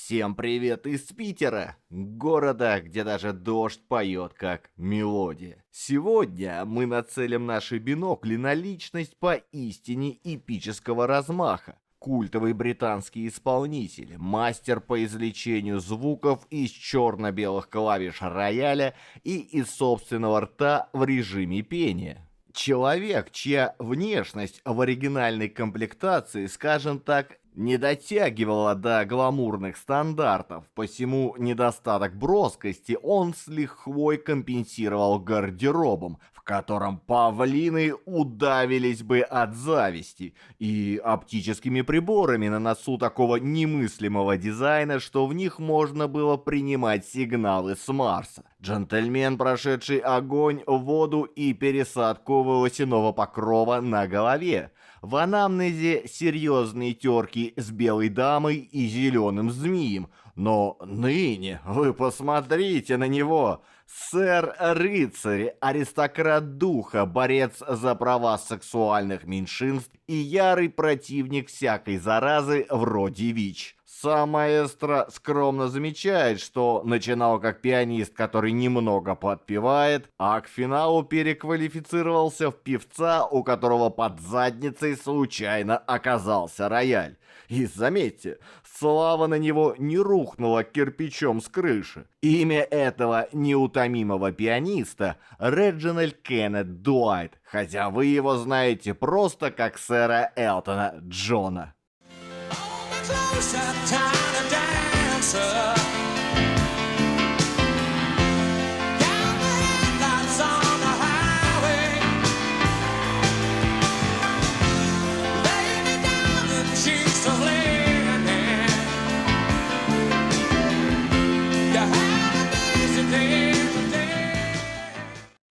Всем привет из Питера, города, где даже дождь поет как мелодия. Сегодня мы нацелим наши бинокли на личность поистине эпического размаха. Культовый британский исполнитель, мастер по извлечению звуков из черно-белых клавиш рояля и из собственного рта в режиме пения. Человек, чья внешность в оригинальной комплектации, скажем так, не дотягивала до гламурных стандартов, посему недостаток броскости он с лихвой компенсировал гардеробом, в котором павлины удавились бы от зависти, и оптическими приборами на носу такого немыслимого дизайна, что в них можно было принимать сигналы с Марса. Джентльмен, прошедший огонь, воду и пересадку волосяного покрова на голове. В анамнезе серьезные терки с белой дамой и зеленым змеем. Но ныне вы посмотрите на него. Сэр-рыцарь, аристократ духа, борец за права сексуальных меньшинств и ярый противник всякой заразы вроде ВИЧ. Сам маэстро скромно замечает, что начинал как пианист, который немного подпевает, а к финалу переквалифицировался в певца, у которого под задницей случайно оказался рояль. И заметьте, слава на него не рухнула кирпичом с крыши. Имя этого неутомимого пианиста – Реджинальд Кеннет Дуайт, хотя вы его знаете просто как сэра Элтона Джона.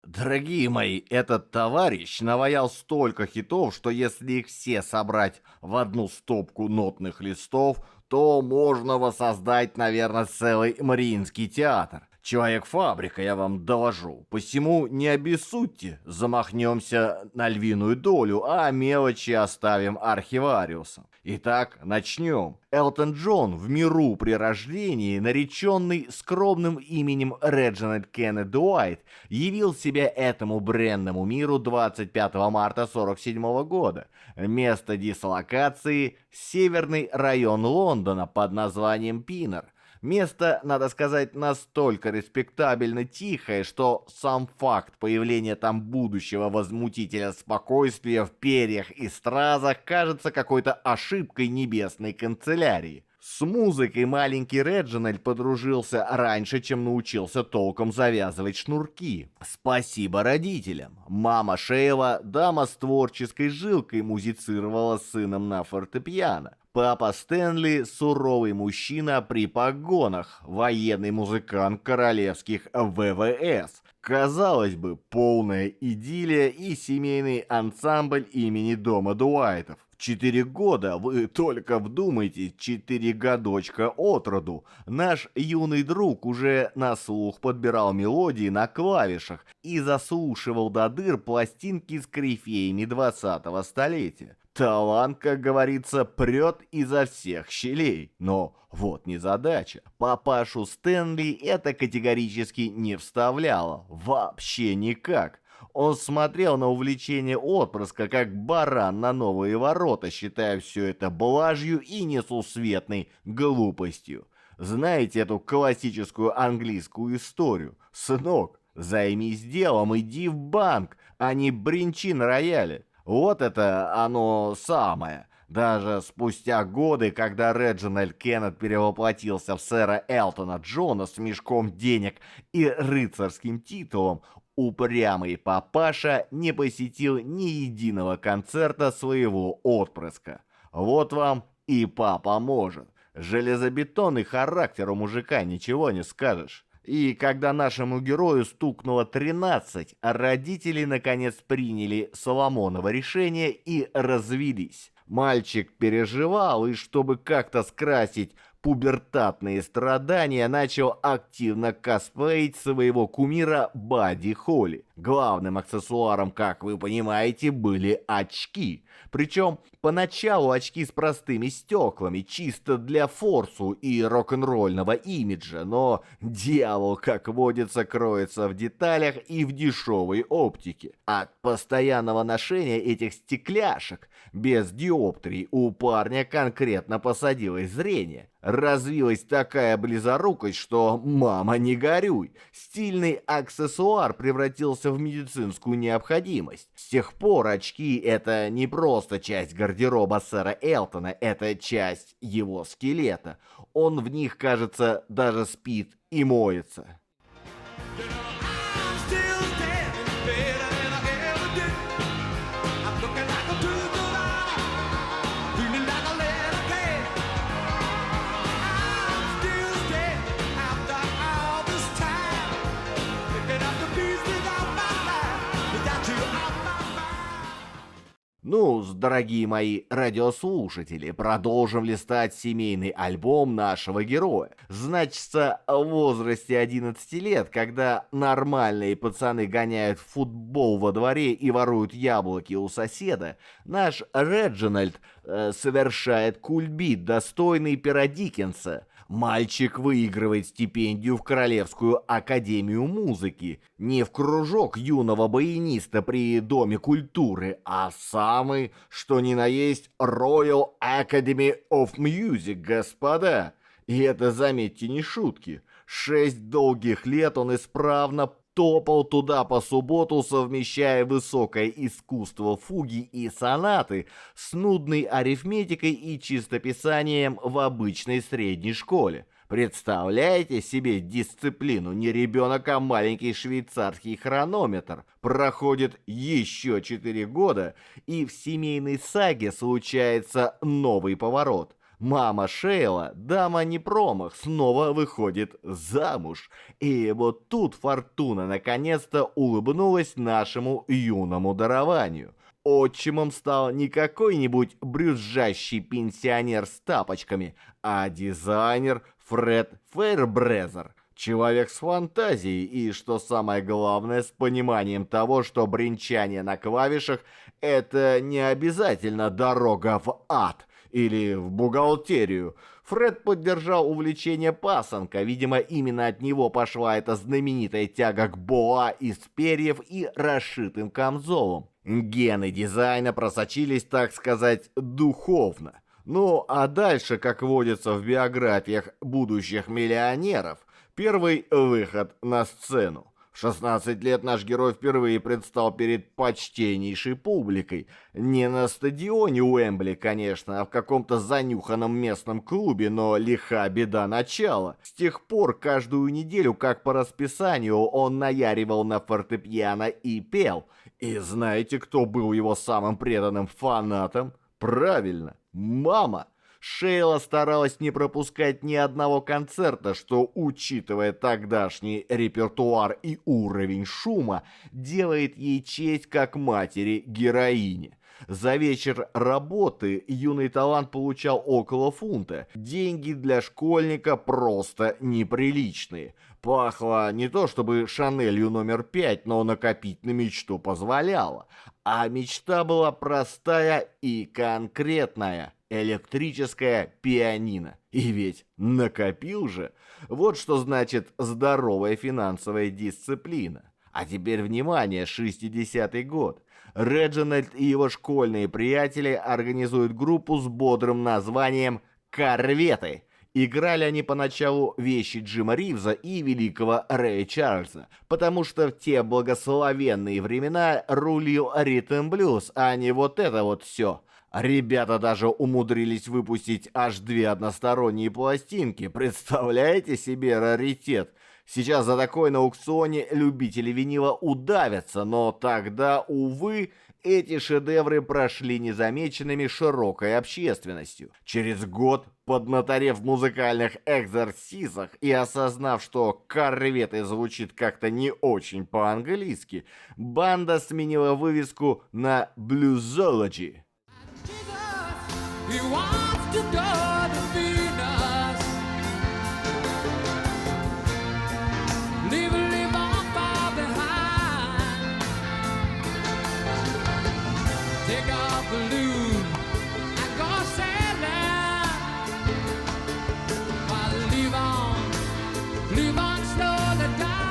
Дорогие мои, этот товарищ наваял столько хитов, что если их все собрать в одну стопку нотных листов, то можно воссоздать, наверное, целый Мариинский театр. Человек-фабрика, я вам доложу. Посему не обессудьте, замахнемся на львиную долю, а мелочи оставим архивариусам. Итак, начнем. Элтон Джон в миру при рождении, нареченный скромным именем Реджинальд Кеннет Дуайт, явил себя этому бренному миру 25 марта 1947 года. Место дислокации – северный район Лондона под названием Пиннер. Место, надо сказать, настолько респектабельно тихое, что сам факт появления там будущего возмутителя спокойствия в перьях и стразах кажется какой-то ошибкой небесной канцелярии. С музыкой маленький Реджинальд подружился раньше, чем научился толком завязывать шнурки. Спасибо родителям. Мама Шейла, дама с творческой жилкой, музицировала с сыном на фортепиано. Папа Стэнли – суровый мужчина при погонах, военный музыкант королевских ВВС. Казалось бы, полная идиллия и семейный ансамбль имени дома Дуайтов. В 4 года, вы только вдумайтесь, 4 годочка от роду, наш юный друг уже на слух подбирал мелодии на клавишах и заслушивал до дыр пластинки с корифеями 20-го столетия. Талант, как говорится, прет изо всех щелей. Но вот незадача. Папашу Стэнли это категорически не вставляло. Вообще никак. Он смотрел на увлечение отпрыска, как баран на новые ворота, считая все это блажью и несусветной глупостью. Знаете эту классическую английскую историю? «Сынок, займись делом, иди в банк, а не бренчи на рояле». Вот это оно самое. Даже спустя годы, когда Реджинальд Кеннет перевоплотился в сэра Элтона Джона с мешком денег и рыцарским титулом, упрямый папаша не посетил ни единого концерта своего отпрыска. Вот вам и папа может. Железобетонный характер у мужика, ничего не скажешь. И когда нашему герою стукнуло 13, родители наконец приняли Соломоново решение и развелись. Мальчик переживал, и чтобы как-то скрасить пубертатные страдания, начал активно косплеить своего кумира Бадди Холли. Главным аксессуаром, как вы понимаете, были очки. Причем поначалу очки с простыми стеклами, чисто для форсу и рок-н-ролльного имиджа, но дьявол, как водится, кроется в деталях и в дешевой оптике. От постоянного ношения этих стекляшек без диоптрий у парня конкретно посадилось зрение. Развилась такая близорукость, что «мама, не горюй». Стильный аксессуар превратился в медицинскую необходимость. С тех пор очки — это не просто часть гардероба сэра Элтона, это часть его скелета. Он в них, кажется, даже спит и моется. Ну, дорогие мои радиослушатели, продолжим листать семейный альбом нашего героя. Значится, в возрасте 11 лет, когда нормальные пацаны гоняют в футбол во дворе и воруют яблоки у соседа, наш Реджинальд совершает кульбит, достойный пера Диккенса. Мальчик выигрывает стипендию в Королевскую академию музыки. Не в кружок юного баяниста при Доме культуры, а самый, что ни на есть, Royal Academy of Music, господа. И это, заметьте, не шутки. 6 долгих лет он исправно топал туда по субботу, совмещая высокое искусство фуги и сонаты с нудной арифметикой и чистописанием в обычной средней школе. Представляете себе дисциплину? Не ребенок, а маленький швейцарский хронометр. Проходит еще 4 года, и в семейной саге случается новый поворот. Мама Шейла, дама не промах, снова выходит замуж. И вот тут фортуна наконец-то улыбнулась нашему юному дарованию. Отчимом стал не какой-нибудь брюзжащий пенсионер с тапочками, а дизайнер Фред Фейрбрезер. Человек с фантазией и, что самое главное, с пониманием того, что бренчание на клавишах – это не обязательно дорога в ад или в бухгалтерию. Фред поддержал увлечение пасынка, видимо, именно от него пошла эта знаменитая тяга к боа из перьев и расшитым камзолом. Гены дизайна просочились, так сказать, духовно. Ну, а дальше, как водится в биографиях будущих миллионеров, первый выход на сцену. В 16 лет наш герой впервые предстал перед почтеннейшей публикой. Не на стадионе Уэмбли, конечно, а в каком-то занюханном местном клубе, но лиха беда начала. С тех пор каждую неделю, как по расписанию, он наяривал на фортепиано и пел. И знаете, кто был его самым преданным фанатом? Правильно, мама! Шейла старалась не пропускать ни одного концерта, что, учитывая тогдашний репертуар и уровень шума, делает ей честь как матери-героине. За вечер работы юный талант получал около фунта. Деньги для школьника просто неприличные. Пахло не то чтобы Шанелью номер 5, но накопить на мечту позволяло. А мечта была простая и конкретная. Электрическое пианино. И ведь накопил же. Вот что значит здоровая финансовая дисциплина. А теперь внимание, 60-й год. Реджинальд и его школьные приятели организуют группу с бодрым названием «Корветы». Играли они поначалу вещи Джима Ривза и великого Рэя Чарльза, потому что в те благословенные времена рулил ритм-блюз, а не вот это вот все. Ребята даже умудрились выпустить аж 2 односторонние пластинки. Представляете себе раритет? Сейчас за такой на аукционе любители винила удавятся, но тогда, увы, эти шедевры прошли незамеченными широкой общественностью. Через год, поднаторев в музыкальных экзорсисах и осознав, что «Корветы» звучит как-то не очень по-английски, банда сменила вывеску на «Bluesology». He wants to go to Venus. Leave our far behind. balloon and go sailing. While live on slowly die.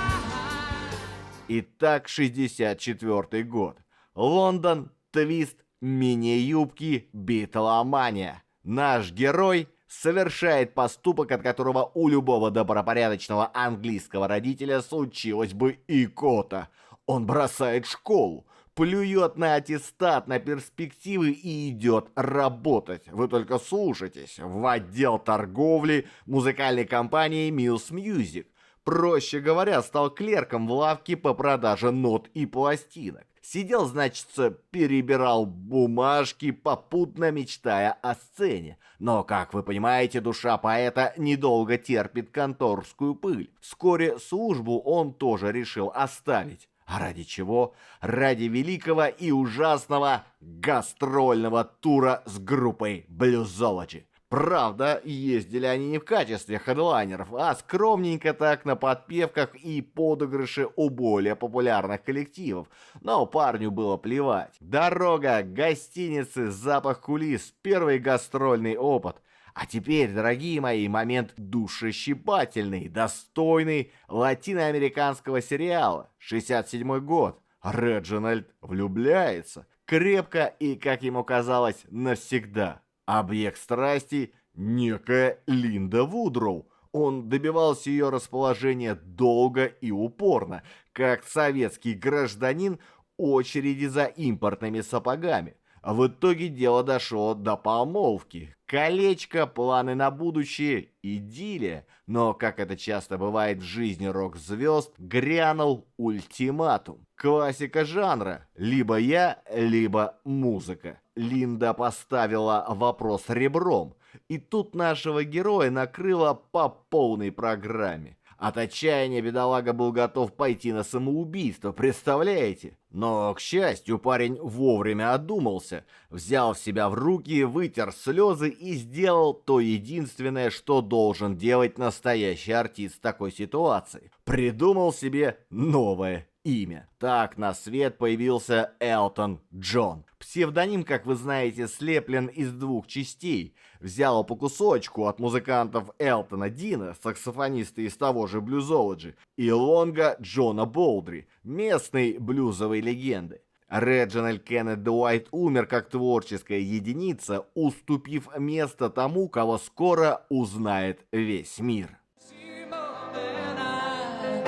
Итак, 64-й год. Лондон, твист, мини-юбки, битломания. Наш герой совершает поступок, от которого у любого добропорядочного английского родителя случилась бы икота. Он бросает школу, плюет на аттестат, на перспективы и идет работать. Вы только слушайтесь. В отдел торговли музыкальной компании Mills Music. Проще говоря, стал клерком в лавке по продаже нот и пластинок. Сидел, значится, перебирал бумажки, попутно мечтая о сцене. Но, как вы понимаете, душа поэта недолго терпит конторскую пыль. Вскоре службу он тоже решил оставить. А ради чего? Ради великого и ужасного гастрольного тура с группой Bluesology. Правда, ездили они не в качестве хедлайнеров, а скромненько так на подпевках и подыгрыше у более популярных коллективов. Но парню было плевать. Дорога, гостиницы, запах кулис, первый гастрольный опыт. А теперь, дорогие мои, момент душещипательный, достойный латиноамериканского сериала. 67-й год. Реджинальд влюбляется. Крепко и, как ему казалось, навсегда. Объект страсти – некая Линда Вудроу. Он добивался ее расположения долго и упорно, как советский гражданин очереди за импортными сапогами. В итоге дело дошло до помолвки. Колечко, планы на будущее, идиллия. Но, как это часто бывает в жизни рок-звезд, грянул ультиматум. Классика жанра. Либо я, либо музыка. Линда поставила вопрос ребром. И тут нашего героя накрыло по полной программе. От отчаяния бедолага был готов пойти на самоубийство, представляете? Но, к счастью, парень вовремя одумался, взял себя в руки, вытер слезы и сделал то единственное, что должен делать настоящий артист в такой ситуации. Придумал себе новое имя. Так на свет появился Элтон Джон. Псевдоним, как вы знаете, слеплен из двух частей. Взял по кусочку от музыкантов Элтона Дина, саксофониста из того же Bluesology, и Лонга Джона Болдри, местной блюзовой легенды. Реджинальд Кеннет Дуайт умер как творческая единица, уступив место тому, кого скоро узнает весь мир. See more than I.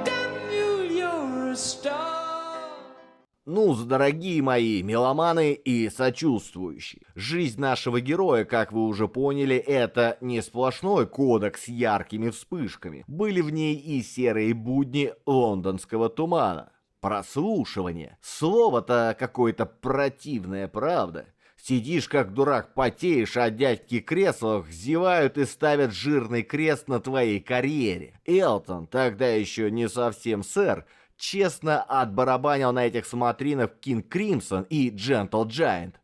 Damn you, you're a star. Ну, дорогие мои меломаны и сочувствующие. Жизнь нашего героя, как вы уже поняли, это не сплошной кодекс с яркими вспышками. Были в ней и серые будни лондонского тумана. Прослушивание. Слово-то какое-то противное, правда? Сидишь как дурак, потеешь, а дядьки в креслах зевают и ставят жирный крест на твоей карьере. Элтон, тогда еще не совсем сэр, честно отбарабанил на этих смотринах King Crimson и Gentle Giant.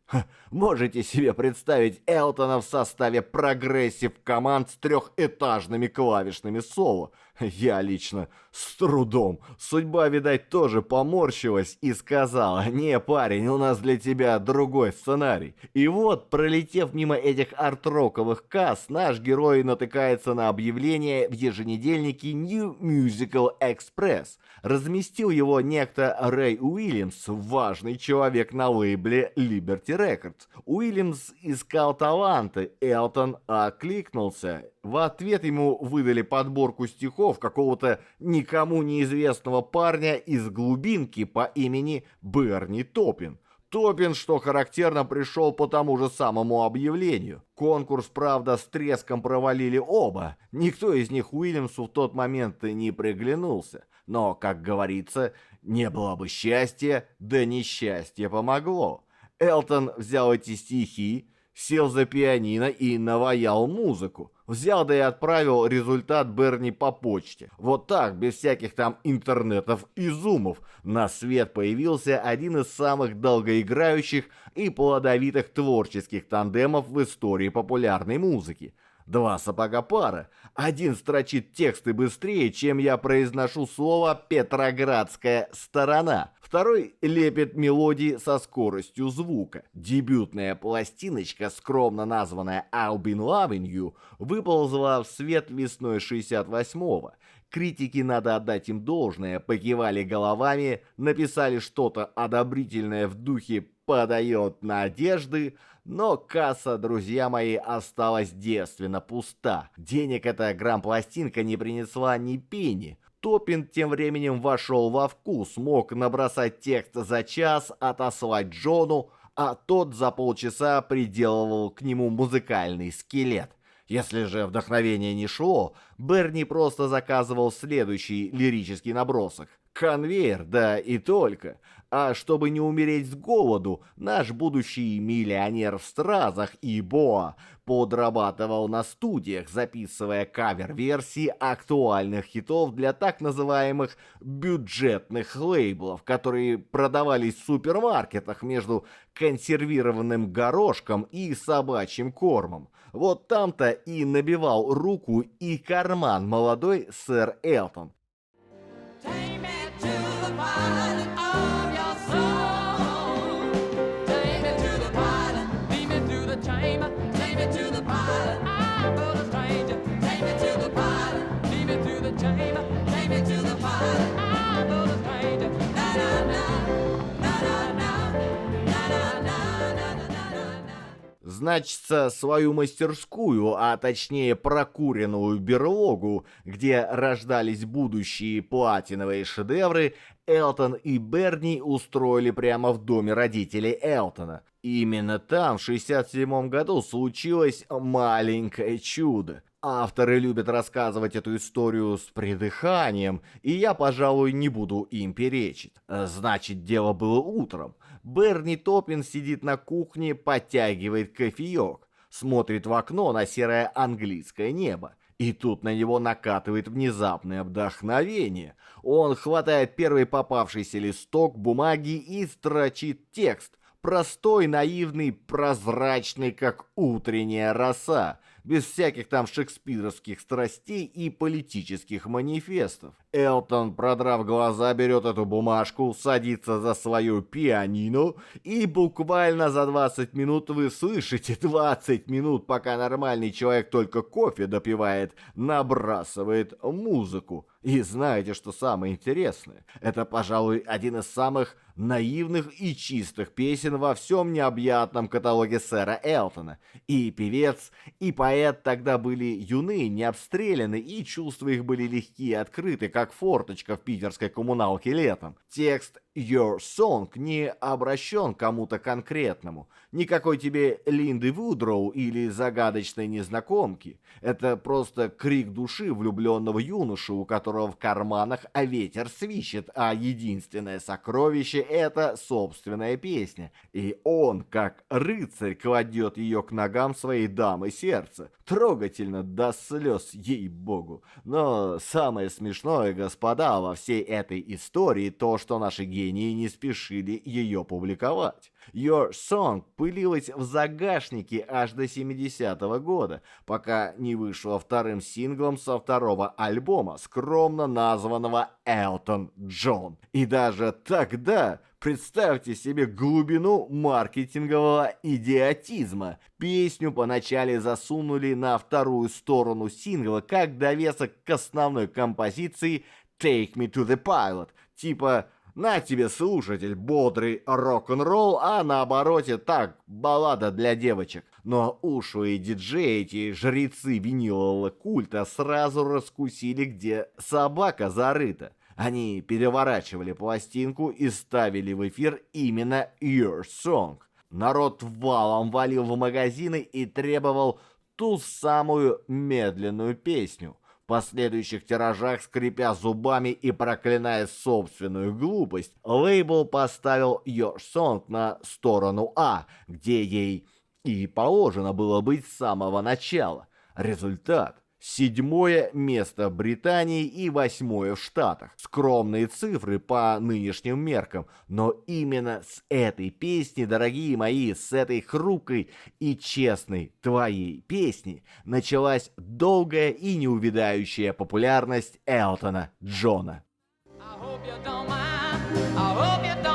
Можете себе представить Элтона в составе прогрессив команд с трехэтажными клавишными соло? Я лично с трудом. Судьба, видать, тоже поморщилась и сказала: «Не, парень, у нас для тебя другой сценарий». И вот, пролетев мимо этих арт-роковых касс, наш герой натыкается на объявление в еженедельнике New Musical Express. Разместил его некто Рэй Уильямс, важный человек на лейбле Liberty Records. Уильямс искал таланты, Элтон откликнулся. В ответ ему выдали подборку стихов какого-то никому неизвестного парня из глубинки по имени Берни Топпин. Топпин, что характерно, пришел по тому же самому объявлению. Конкурс, правда, с треском провалили оба. Никто из них Уильямсу в тот момент и не приглянулся. Но, как говорится, не было бы счастья, да несчастье помогло. Элтон взял эти стихи, сел за пианино и наваял музыку. Взял да и отправил результат Берни по почте. Вот так, без всяких там интернетов и зумов, на свет появился один из самых долгоиграющих и плодовитых творческих тандемов в истории популярной музыки. Два сапога пара. Один строчит тексты быстрее, чем я произношу слово «Петроградская сторона». Второй лепит мелодии со скоростью звука. Дебютная пластиночка, скромно названная «I'll Be Loving You», выползла в свет весной 68-го. Критики, надо отдать им должное, покивали головами, написали что-то одобрительное в духе «подает надежды», но касса, друзья мои, осталась девственно пуста. Денег эта грампластинка не принесла ни пени. Топин тем временем вошел во вкус, мог набросать текст за час, отослать Джону, а тот за полчаса приделывал к нему музыкальный скелет. Если же вдохновение не шло, Берни просто заказывал следующий лирический набросок. Конвейер, да и только. А чтобы не умереть с голоду, наш будущий миллионер в стразах и боа подрабатывал на студиях, записывая кавер-версии актуальных хитов для так называемых бюджетных лейблов, которые продавались в супермаркетах между консервированным горошком и собачьим кормом. Вот там-то и набивал руку и карман молодой сэр Элтон. Take me to the pilot of your soul. Take me to the pilot, lead me through the chamber. Take me to the pilot, I'm but a stranger. Take me to the pilot, lead me through the chamber. Take me to the pilot, I'm but a stranger. Na na na, na na na, na na na, na na na na. Значится, свою мастерскую, а точнее прокуренную берлогу, где рождались будущие платиновые шедевры, Элтон и Берни устроили прямо в доме родителей Элтона. Именно там в 1967 году случилось маленькое чудо. Авторы любят рассказывать эту историю с придыханием, и я, пожалуй, не буду им перечить. Значит, дело было утром. Берни Топпин сидит на кухне, подтягивает кофеек, смотрит в окно на серое английское небо. И тут на него накатывает внезапное вдохновение. Он хватает первый попавшийся листок бумаги и строчит текст. Простой, наивный, прозрачный, как утренняя роса. Без всяких там шекспировских страстей и политических манифестов. Элтон, продрав глаза, берет эту бумажку, садится за свою пианино, и буквально за 20 минут вы слышите, 20 минут, пока нормальный человек только кофе допивает, набрасывает музыку. И знаете, что самое интересное? Это, пожалуй, один из самых наивных и чистых песен во всем необъятном каталоге сэра Элтона. И певец, и поэт тогда были юны, не обстреляны, и чувства их были легкие и открыты, как форточка в питерской коммуналке летом. Текст «Your Song» не обращен к кому-то конкретному. Никакой тебе Линды Вудроу или загадочной незнакомки. Это просто крик души влюбленного юноши, у которого в карманах ветер свищет, а единственное сокровище — это собственная песня. И он, как рыцарь, кладет ее к ногам своей дамы сердца. Трогательно до слез, ей-богу. Но самое смешное, господа, во всей этой истории то, что наши гении не спешили ее публиковать. Your Song пылилась в загашнике аж до 70-го года, пока не вышла вторым синглом со второго альбома, скромно названного «Элтон Джон». И даже тогда... Представьте себе глубину маркетингового идиотизма. Песню поначалу засунули на вторую сторону сингла, как довесок к основной композиции «Take Me to the Pilot». Типа «На тебе, слушатель, бодрый рок-н-ролл», а на обороте так, баллада для девочек. Но ушлые диджеи, эти жрецы винилового культа, сразу раскусили, где собака зарыта. Они переворачивали пластинку и ставили в эфир именно Your Song. Народ валом валил в магазины и требовал ту самую медленную песню. В последующих тиражах, скрипя зубами и проклиная собственную глупость, лейбл поставил Your Song на сторону А, где ей и положено было быть с самого начала. Результат: 7-е место в Британии и 8-е в Штатах. Скромные цифры по нынешним меркам, но именно с этой песни, дорогие мои, с этой хрупкой и честной твоей песни началась долгая и неувядающая популярность Элтона Джона. I hope you don't mind. I hope you don't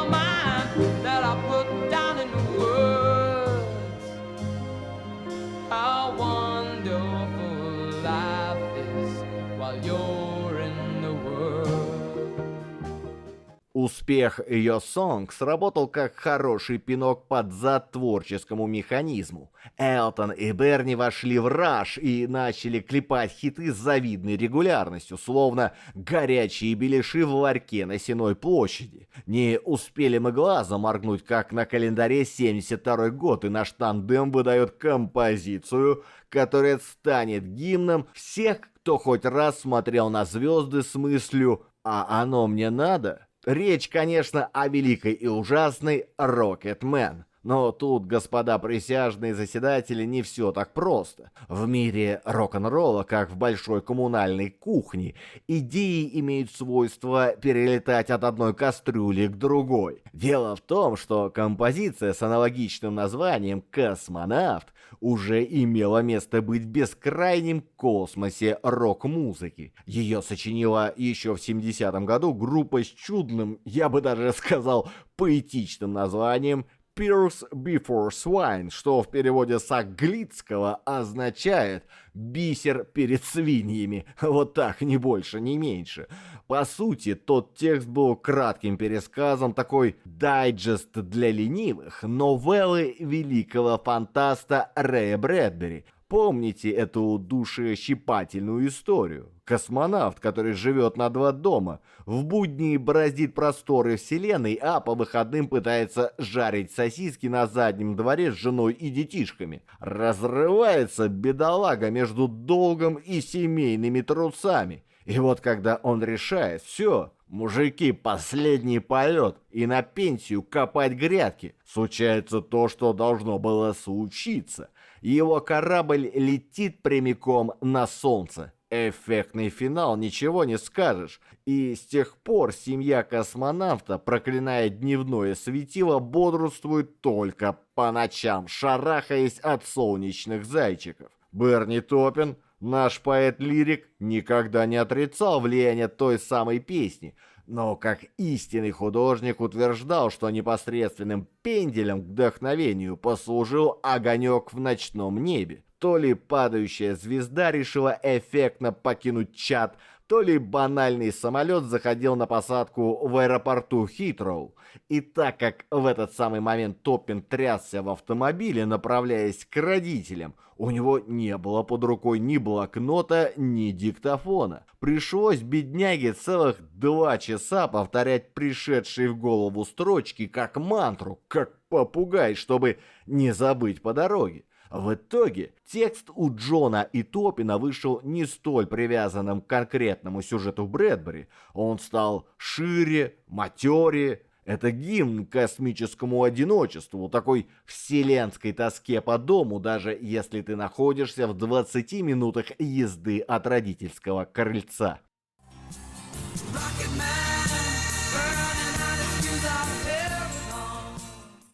Успех ее сонг сработал как хороший пинок под зад творческому механизму. Элтон и Берни вошли в раж и начали клепать хиты с завидной регулярностью, словно горячие беляши в ларьке на Сенной площади. Не успели мы глазом моргнуть, как на календаре 72-й год, и наш тандем выдает композицию, которая станет гимном всех, кто хоть раз смотрел на звезды с мыслью «А оно мне надо?». Речь, конечно, о великой и ужасной «Рокетмен». Но тут, господа присяжные заседатели, не все так просто. В мире рок-н-ролла, как в большой коммунальной кухне, идеи имеют свойство перелетать от одной кастрюли к другой. Дело в том, что композиция с аналогичным названием «Космонавт» уже имела место быть в бескрайнем космосе рок-музыки. Ее сочинила еще в 70-м году группа с чудным, я бы даже сказал, поэтичным названием «Pierce Before Swine», что в переводе с английского означает «бисер перед свиньями». Вот так, ни больше, ни меньше. По сути, тот текст был кратким пересказом, такой дайджест для ленивых, новеллы великого фантаста Рэя Брэдбери. Помните эту душещипательную историю? Космонавт, который живет на 2 дома, в будни бороздит просторы вселенной, а по выходным пытается жарить сосиски на заднем дворе с женой и детишками. Разрывается бедолага между долгом и семейными трусами. И вот когда он решает, все, мужики, последний полет, и на пенсию копать грядки, случается то, что должно было случиться. Его корабль летит прямиком на солнце. Эффектный финал, ничего не скажешь. И с тех пор семья космонавта, проклиная дневное светило, бодрствует только по ночам, шарахаясь от солнечных зайчиков. Берни Топпин, наш поэт-лирик, никогда не отрицал влияние той самой песни, но как истинный художник утверждал, что непосредственным пенделем к вдохновению послужил огонек в ночном небе. То ли падающая звезда решила эффектно покинуть чат, то ли банальный самолет заходил на посадку в аэропорту Хитроу. И так как в этот самый момент Топпин трясся в автомобиле, направляясь к родителям, у него не было под рукой ни блокнота, ни диктофона. Пришлось бедняге целых 2 часа повторять пришедшие в голову строчки как мантру, как попугай, чтобы не забыть по дороге. В итоге текст у Джона и Топпина вышел не столь привязанным к конкретному сюжету Брэдбери. Он стал шире, матерее. Это гимн космическому одиночеству, такой вселенской тоске по дому, даже если ты находишься в 20 минутах езды от родительского крыльца.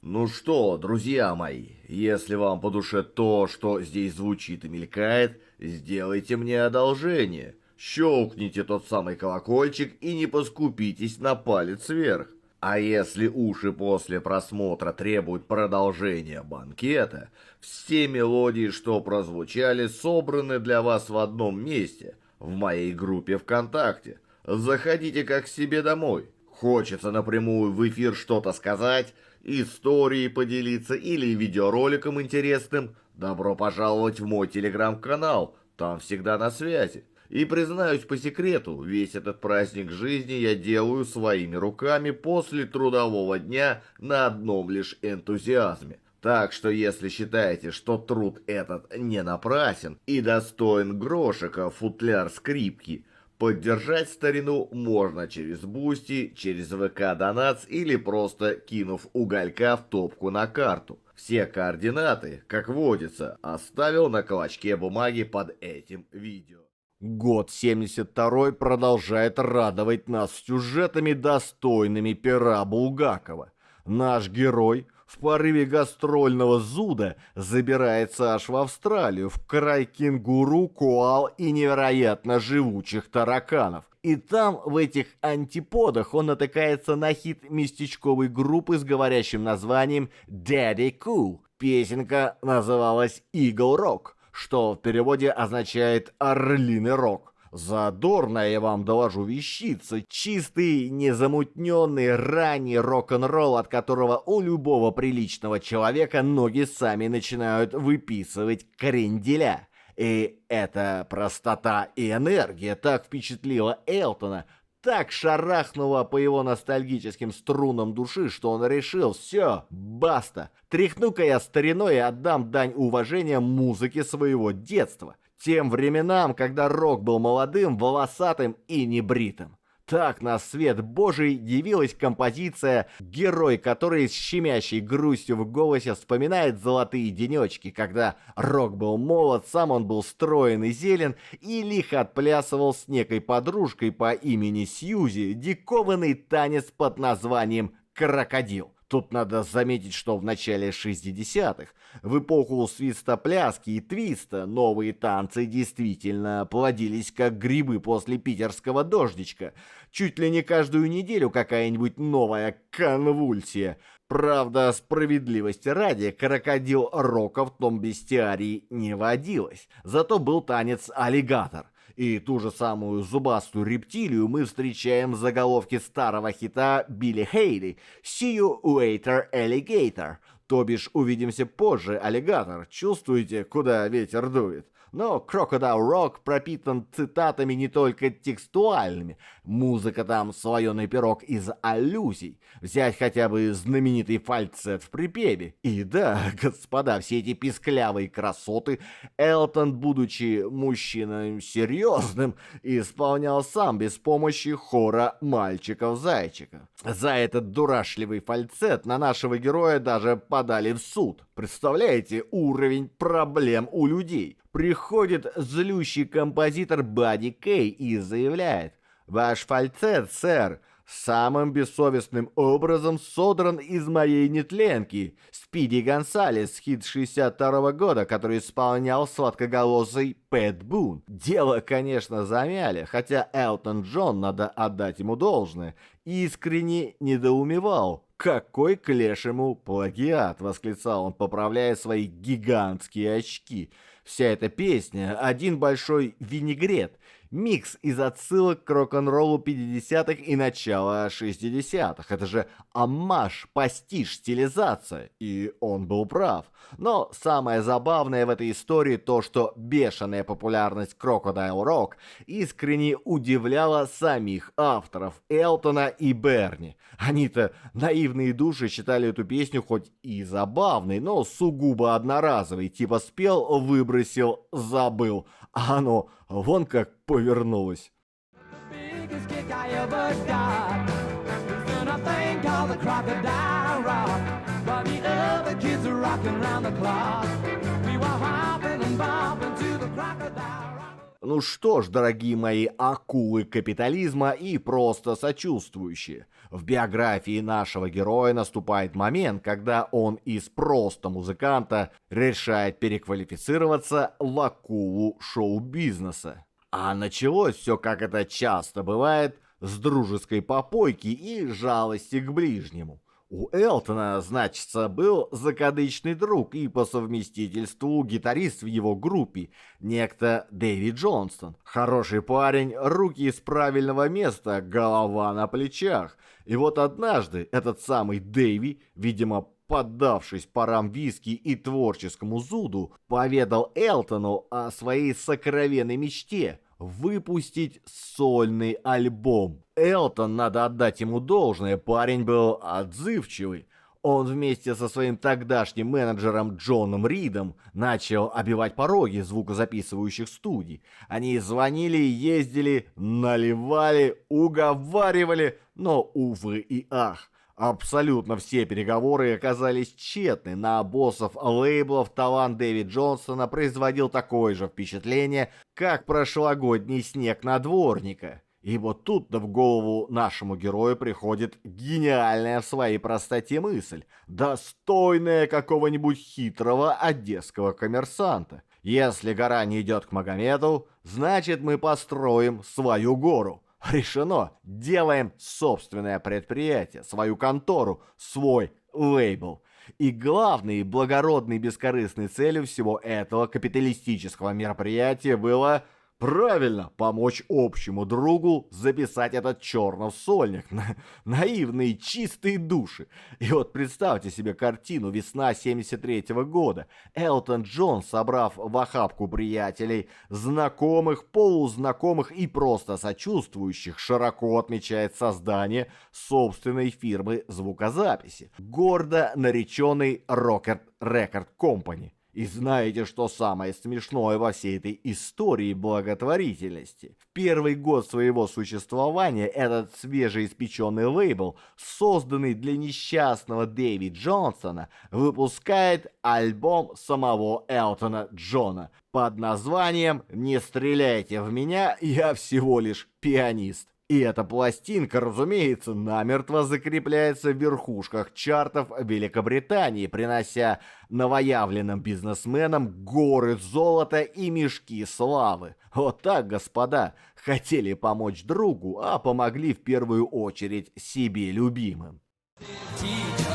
Ну что, друзья мои, если вам по душе то, что здесь звучит и мелькает, сделайте мне одолжение. Щелкните тот самый колокольчик и не поскупитесь на палец вверх. А если уши после просмотра требуют продолжения банкета, все мелодии, что прозвучали, собраны для вас в одном месте, в моей группе ВКонтакте. Заходите как к себе домой. Хочется напрямую в эфир что-то сказать, историей поделиться или видеороликом интересным, добро пожаловать в мой телеграм-канал, там всегда на связи. И признаюсь по секрету, весь этот праздник жизни я делаю своими руками после трудового дня на одном лишь энтузиазме. Так что если считаете, что труд этот не напрасен и достоин грошика футляр скрипки, поддержать старину можно через Бусти, через ВК Донатс или просто кинув уголька в топку на карту. Все координаты, как водится, оставил на клочке бумаги под этим видео. Год 72-й продолжает радовать нас сюжетами, достойными пера Булгакова. Наш герой в порыве гастрольного зуда забирается аж в Австралию, в край кенгуру, коал и невероятно живучих тараканов. И там, в этих антиподах, он натыкается на хит местечковой группы с говорящим названием «Daddy Cool». Песенка называлась «Eagle Rock», что в переводе означает «Орлиный рок». Задорная, я вам доложу, вещица. Чистый, незамутненный, ранний рок-н-ролл, от которого у любого приличного человека ноги сами начинают выписывать кренделя. И эта простота и энергия так впечатлила Элтона, так шарахнула по его ностальгическим струнам души, что он решил: все, баста, тряхну-ка я стариной и отдам дань уважения музыке своего детства, тем временам, когда рок был молодым, волосатым и небритым. Так на свет Божий явилась композиция, герой которой с щемящей грустью в голосе вспоминает золотые денечки, когда рок был молод, сам он был строен и зелен, и лихо отплясывал с некой подружкой по имени Сьюзи дикованный танец под названием «Крокодил». Тут надо заметить, что в начале 60-х, в эпоху свистопляски и твиста, новые танцы действительно плодились как грибы после питерского дождичка. Чуть ли не каждую неделю какая-нибудь новая конвульсия. Правда, справедливости ради, крокодил рока в том бестиарии не водилось. Зато был танец «Аллигатор». И ту же самую зубастую рептилию мы встречаем в заголовке старого хита Билли Хейли «See you later, alligator». То бишь, увидимся позже, аллигатор. Чувствуете, куда ветер дует? Но Crocodile Rock пропитан цитатами не только текстуальными. Музыка там слоеный пирог из аллюзий. Взять хотя бы знаменитый фальцет в припеве. И да, господа, все эти писклявые красоты Элтон, будучи мужчиной серьезным, исполнял сам без помощи хора мальчиков-зайчиков. За этот дурашливый фальцет на нашего героя даже подали в суд. Представляете уровень проблем у людей? Приходит злющий композитор Бадди Кей и заявляет: «Ваш фальцет, сэр, самым бессовестным образом содран из моей нетленки Спиди Гонсалес, хит 62-го года, который исполнял сладкоголосый Пэт Бун». Дело, конечно, замяли, хотя Элтон Джон, надо отдать ему должное, искренне недоумевал. «Какой к лешему плагиат!» — восклицал он, поправляя свои гигантские очки. Вся эта песня — один большой винегрет, микс из отсылок к рок-н-роллу 50-х и начала 60-х. Это же оммаж, пастиш, стилизация. И он был прав. Но самое забавное в этой истории то, что бешеная популярность Crocodile Rock искренне удивляла самих авторов Элтона и Берни. Они-то, наивные души, считали эту песню хоть и забавной, но сугубо одноразовой. Типа спел, выбросил, забыл. А оно вон как повернулось. Biggest kick I ever got was in a thing called the Crocodile Rock. While the other kids are rocking round the clock, we were hopping and bopping to the Crocodile Rock. Ну что ж, дорогие мои акулы капитализма и просто сочувствующие. В биографии нашего героя наступает момент, когда он из просто музыканта решает переквалифицироваться в акулу шоу-бизнеса. А началось все, как это часто бывает, с дружеской попойки и жалости к ближнему. У Элтона, значится, был закадычный друг и по совместительству гитарист в его группе, некто Дэвид Джонстон. Хороший парень, руки из правильного места, голова на плечах. И вот однажды этот самый Дэви, видимо, поддавшись парам виски и творческому зуду, поведал Элтону о своей сокровенной мечте — выпустить сольный альбом. Элтон, надо отдать ему должное, парень был отзывчивый. Он вместе со своим тогдашним менеджером Джоном Ридом начал обивать пороги звукозаписывающих студий. Они звонили, ездили, наливали, уговаривали, но, увы и ах. Абсолютно все переговоры оказались тщетны. На боссов лейблов талант Дэвид Джонстона производил такое же впечатление, как прошлогодний снег на дворника. И вот тут-то в голову нашему герою приходит гениальная в своей простоте мысль, достойная какого-нибудь хитрого одесского коммерсанта. Если гора не идет к Магомету, значит мы построим свою гору. Решено. Делаем собственное предприятие, свою контору, свой лейбл. И главной благородной бескорыстной целью всего этого капиталистического мероприятия было Правильно, помочь общему другу записать этот чертов сольник. Наивные чистые души. И вот представьте себе картину «Весна 73-го года». Элтон Джон, собрав в охапку приятелей, знакомых, полузнакомых и просто сочувствующих, широко отмечает создание собственной фирмы звукозаписи, гордо нареченной Rocket Record Company. И знаете, что самое смешное во всей этой истории благотворительности? В первый год своего существования этот свежеиспеченный лейбл, созданный для несчастного Дэви Джонсона, выпускает альбом самого Элтона Джона под названием «Не стреляйте в меня, я всего лишь пианист». И эта пластинка, разумеется, намертво закрепляется в верхушках чартов Великобритании, принося новоявленным бизнесменам горы золота и мешки славы. Вот так, господа, хотели помочь другу, а помогли в первую очередь себе любимым. Teacher,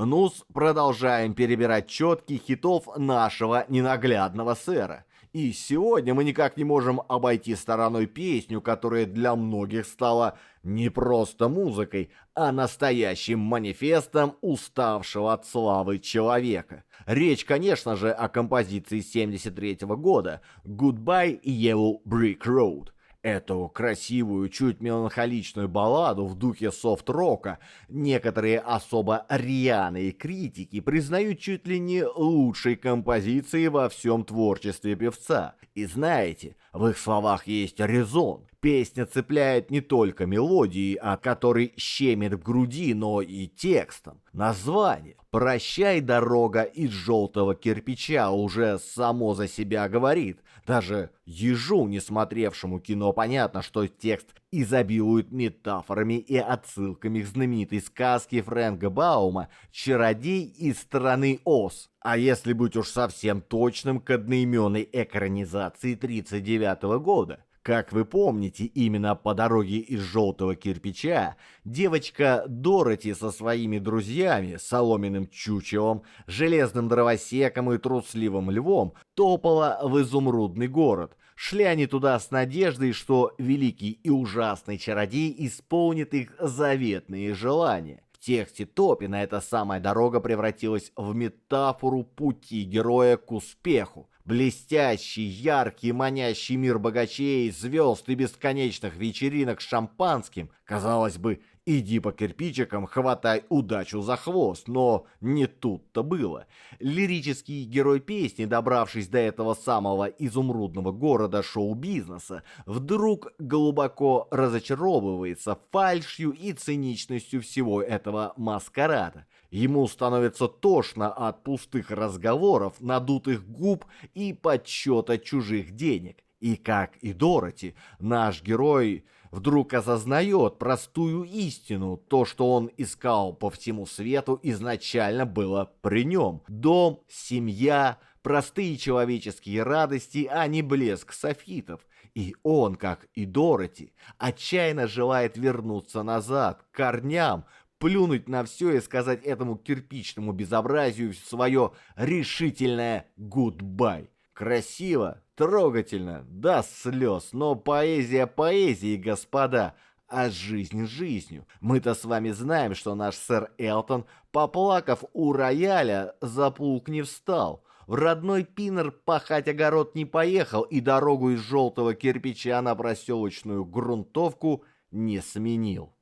Ну-с, продолжаем перебирать четки хитов нашего ненаглядного сэра. И сегодня мы никак не можем обойти стороной песню, которая для многих стала не просто музыкой, а настоящим манифестом уставшего от славы человека. Речь, конечно же, о композиции 73-го года «Goodbye Yellow Brick Road». Эту красивую, чуть меланхоличную балладу в духе софт-рока некоторые особо рьяные критики признают чуть ли не лучшей композицией во всем творчестве певца. И знаете, в их словах есть резон. Песня цепляет не только мелодией, от которой щемит в груди, но и текстом. Название «Прощай, дорога из желтого кирпича» уже само за себя говорит. Даже ежу, не смотревшему кино, понятно, что текст изобилует метафорами и отсылками к знаменитой сказке Фрэнка Баума «Чародей из страны Оз». А если быть уж совсем точным, к одноименной экранизации 1939 года. Как вы помните, именно по дороге из желтого кирпича девочка Дороти со своими друзьями, соломенным чучелом, железным дровосеком и трусливым львом, топала в изумрудный город. Шли они туда с надеждой, что великий и ужасный чародей исполнит их заветные желания. В тексте Топина эта самая дорога превратилась в метафору пути героя к успеху. Блестящий, яркий, манящий мир богачей, звезд и бесконечных вечеринок с шампанским. Казалось бы, иди по кирпичикам, хватай удачу за хвост, но не тут-то было. Лирический герой песни, добравшись до этого самого изумрудного города шоу-бизнеса, вдруг глубоко разочаровывается фальшью и циничностью всего этого маскарада. Ему становится тошно от пустых разговоров, надутых губ и подсчета чужих денег. И как и Дороти, наш герой вдруг осознает простую истину. То, что он искал по всему свету, изначально было при нем. Дом, семья, простые человеческие радости, а не блеск софитов. И он, как и Дороти, отчаянно желает вернуться назад, к корням, плюнуть на все и сказать этому кирпичному безобразию свое решительное «гудбай». Красиво, трогательно, до слез, но поэзия поэзией, господа, а жизнь жизнью. Мы-то с вами знаем, что наш сэр Элтон, поплакав у рояля, за плуг не встал. В родной Пинер пахать огород не поехал и дорогу из желтого кирпича на проселочную грунтовку не сменил.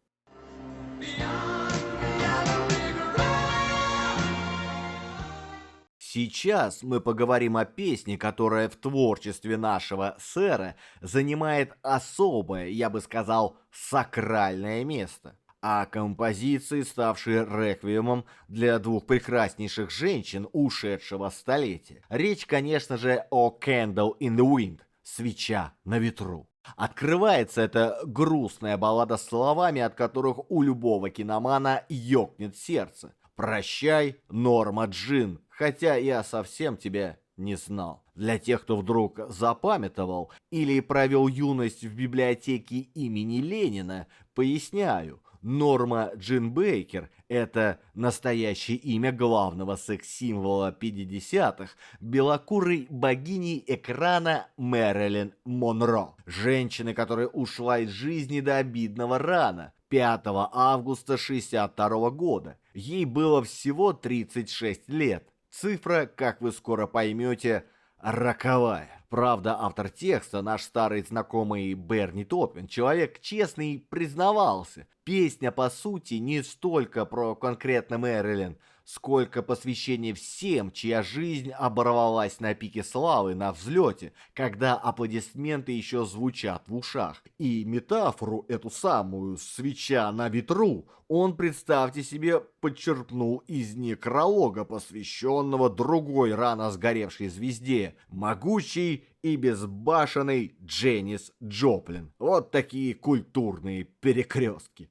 Сейчас мы поговорим о песне, которая в творчестве нашего сэра занимает особое, я бы сказал, сакральное место. О композиции, ставшей реквиемом для двух прекраснейших женщин ушедшего столетия. Речь, конечно же, о «Candle in the Wind» — «Свеча на ветру». Открывается эта грустная баллада словами, от которых у любого киномана ёкнет сердце. «Прощай, Норма Джин, хотя я совсем тебя не знал». Для тех, кто вдруг запамятовал или провел юность в библиотеке имени Ленина, поясняю. Норма Джин Бейкер – это настоящее имя главного секс-символа 50-х, белокурой богини экрана Мэрилин Монро. Женщины, которая ушла из жизни до обидного рана, 5 августа 1962 года. Ей было всего 36 лет. Цифра, как вы скоро поймете, роковая. Правда, автор текста, наш старый знакомый Берни Топпин, человек честный, признавался. Песня, по сути, не столько про конкретно Мэрилин, сколько посвящение всем, чья жизнь оборвалась на пике славы, на взлете, когда аплодисменты еще звучат в ушах. И метафору эту самую «свеча на ветру» он, представьте себе, подчеркнул из некролога, посвященного другой рано сгоревшей звезде, могучей и безбашенной Дженнис Джоплин. Вот такие культурные перекрестки.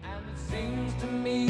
And it seems to me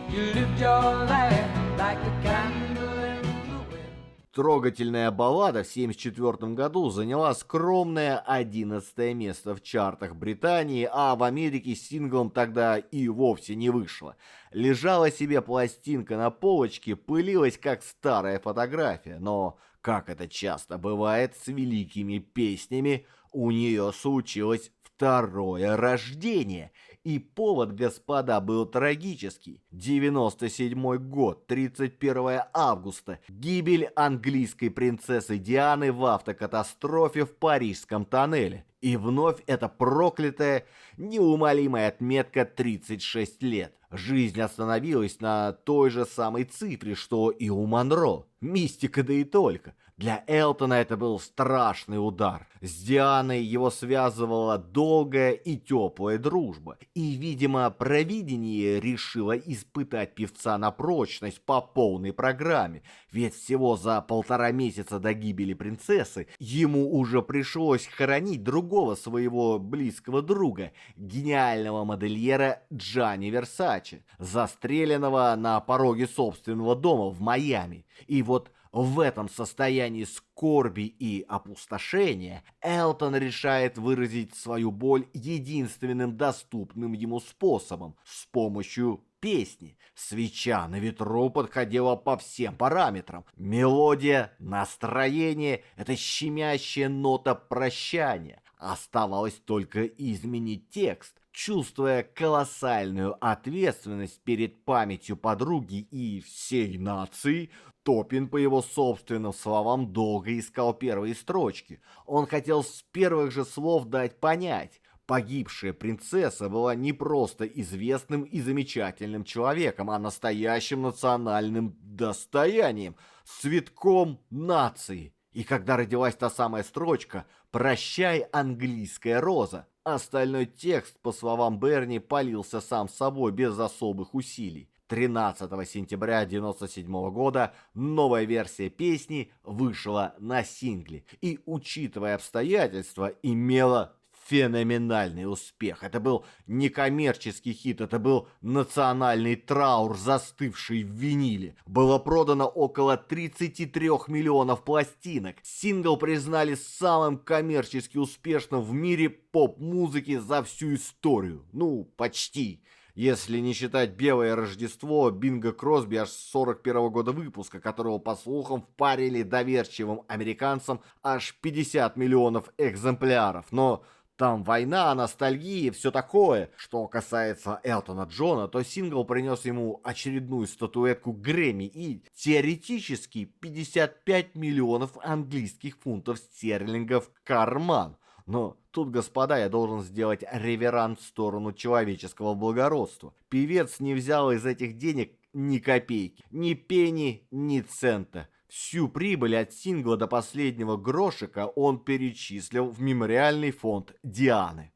you lived your life like a candle in the wind. Трогательная баллада в 1974 году заняла скромное 11 место в чартах Британии, а в Америке синглом тогда и вовсе не вышла. Лежала себе пластинка на полочке, пылилась как старая фотография, но, как это часто бывает с великими песнями, у нее случилось второе рождение. И повод, господа, был трагический. 97 год, 31 августа. Гибель английской принцессы Дианы в автокатастрофе в Парижском тоннеле. И вновь эта проклятая, неумолимая отметка 36 лет. Жизнь остановилась на той же самой цифре, что и у Монро. Мистика, да и только. Для Элтона это был страшный удар. С Дианой его связывала долгая и теплая дружба. И, видимо, провидение решило испытать певца на прочность по полной программе. Ведь всего за 1,5 месяца до гибели принцессы ему уже пришлось хоронить другого своего близкого друга, гениального модельера Джанни Версаче, застреленного на пороге собственного дома в Майами. И вот в этом состоянии скорби и опустошения Элтон решает выразить свою боль единственным доступным ему способом – с помощью песни. «Свеча на ветру» подходила по всем параметрам. Мелодия, настроение – это щемящая нота прощания. Оставалось только изменить текст. Чувствуя колоссальную ответственность перед памятью подруги и всей нации, Топпин, по его собственным словам, долго искал первые строчки. Он хотел с первых же слов дать понять: погибшая принцесса была не просто известным и замечательным человеком, а настоящим национальным достоянием, цветком нации. И когда родилась та самая строчка «Прощай, английская роза», остальной текст, по словам Берни, полился сам собой без особых усилий. 13 сентября 1997 года новая версия песни вышла на сингле и, учитывая обстоятельства, имела феноменальный успех. Это был не коммерческий хит, это был национальный траур, застывший в виниле. Было продано около 33 миллионов пластинок. Сингл признали самым коммерчески успешным в мире поп-музыки за всю историю. Ну, почти. Если не считать «Белое Рождество» Бинго Кросби аж с 41 года выпуска, которого, по слухам, впарили доверчивым американцам аж 50 миллионов экземпляров. Но там война, ностальгия, все такое. Что касается Элтона Джона, то сингл принес ему очередную статуэтку Грэмми и теоретически 55 миллионов английских фунтов стерлингов в карман. Но тут, господа, я должен сделать реверанс в сторону человеческого благородства. Певец не взял из этих денег ни копейки, ни пенни, ни цента. Всю прибыль от сингла до последнего грошика он перечислил в мемориальный фонд Дианы.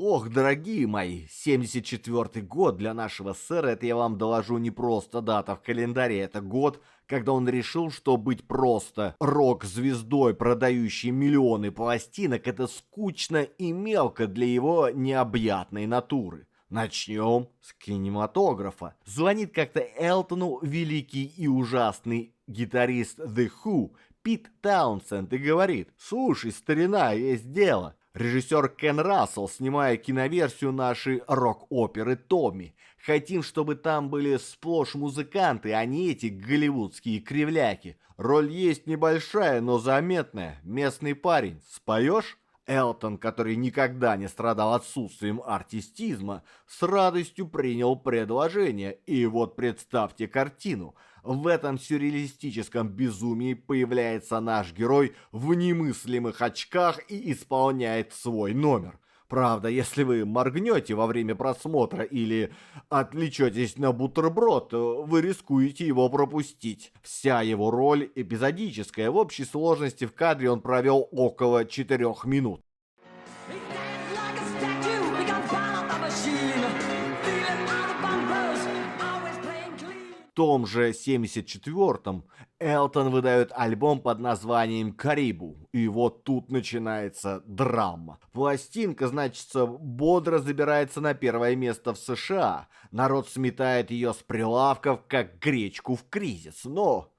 Ох, дорогие мои, 74-й год для нашего сэра, это я вам доложу не просто дата в календаре, это год, когда он решил, что быть просто рок-звездой, продающей миллионы пластинок, это скучно и мелко для его необъятной натуры. Начнем с кинематографа. Звонит как-то Элтону великий и ужасный гитарист The Who Пит Таунсенд и говорит: «Слушай, старина, есть дело». Режиссер Кен Рассел, снимая киноверсию нашей рок-оперы «Томми». Хотим, чтобы там были сплошь музыканты, а не эти голливудские кривляки. Роль есть небольшая, но заметная. Местный парень. Споешь? Элтон, который никогда не страдал отсутствием артистизма, с радостью принял предложение. И вот представьте картину. В этом сюрреалистическом безумии появляется наш герой в немыслимых очках и исполняет свой номер. Правда, если вы моргнете во время просмотра или отвлечетесь на бутерброд, вы рискуете его пропустить. Вся его роль эпизодическая. В общей сложности в кадре он провел около 4 минут. He stands like a statue, becomes part of the machine. Feeling out of bounds, always playing clean. В том же 74-м Элтон выдает альбом под названием «Карибу». И вот тут начинается драма. Пластинка, значится, бодро забирается на первое место в США. Народ сметает ее с прилавков, как гречку в кризис. Но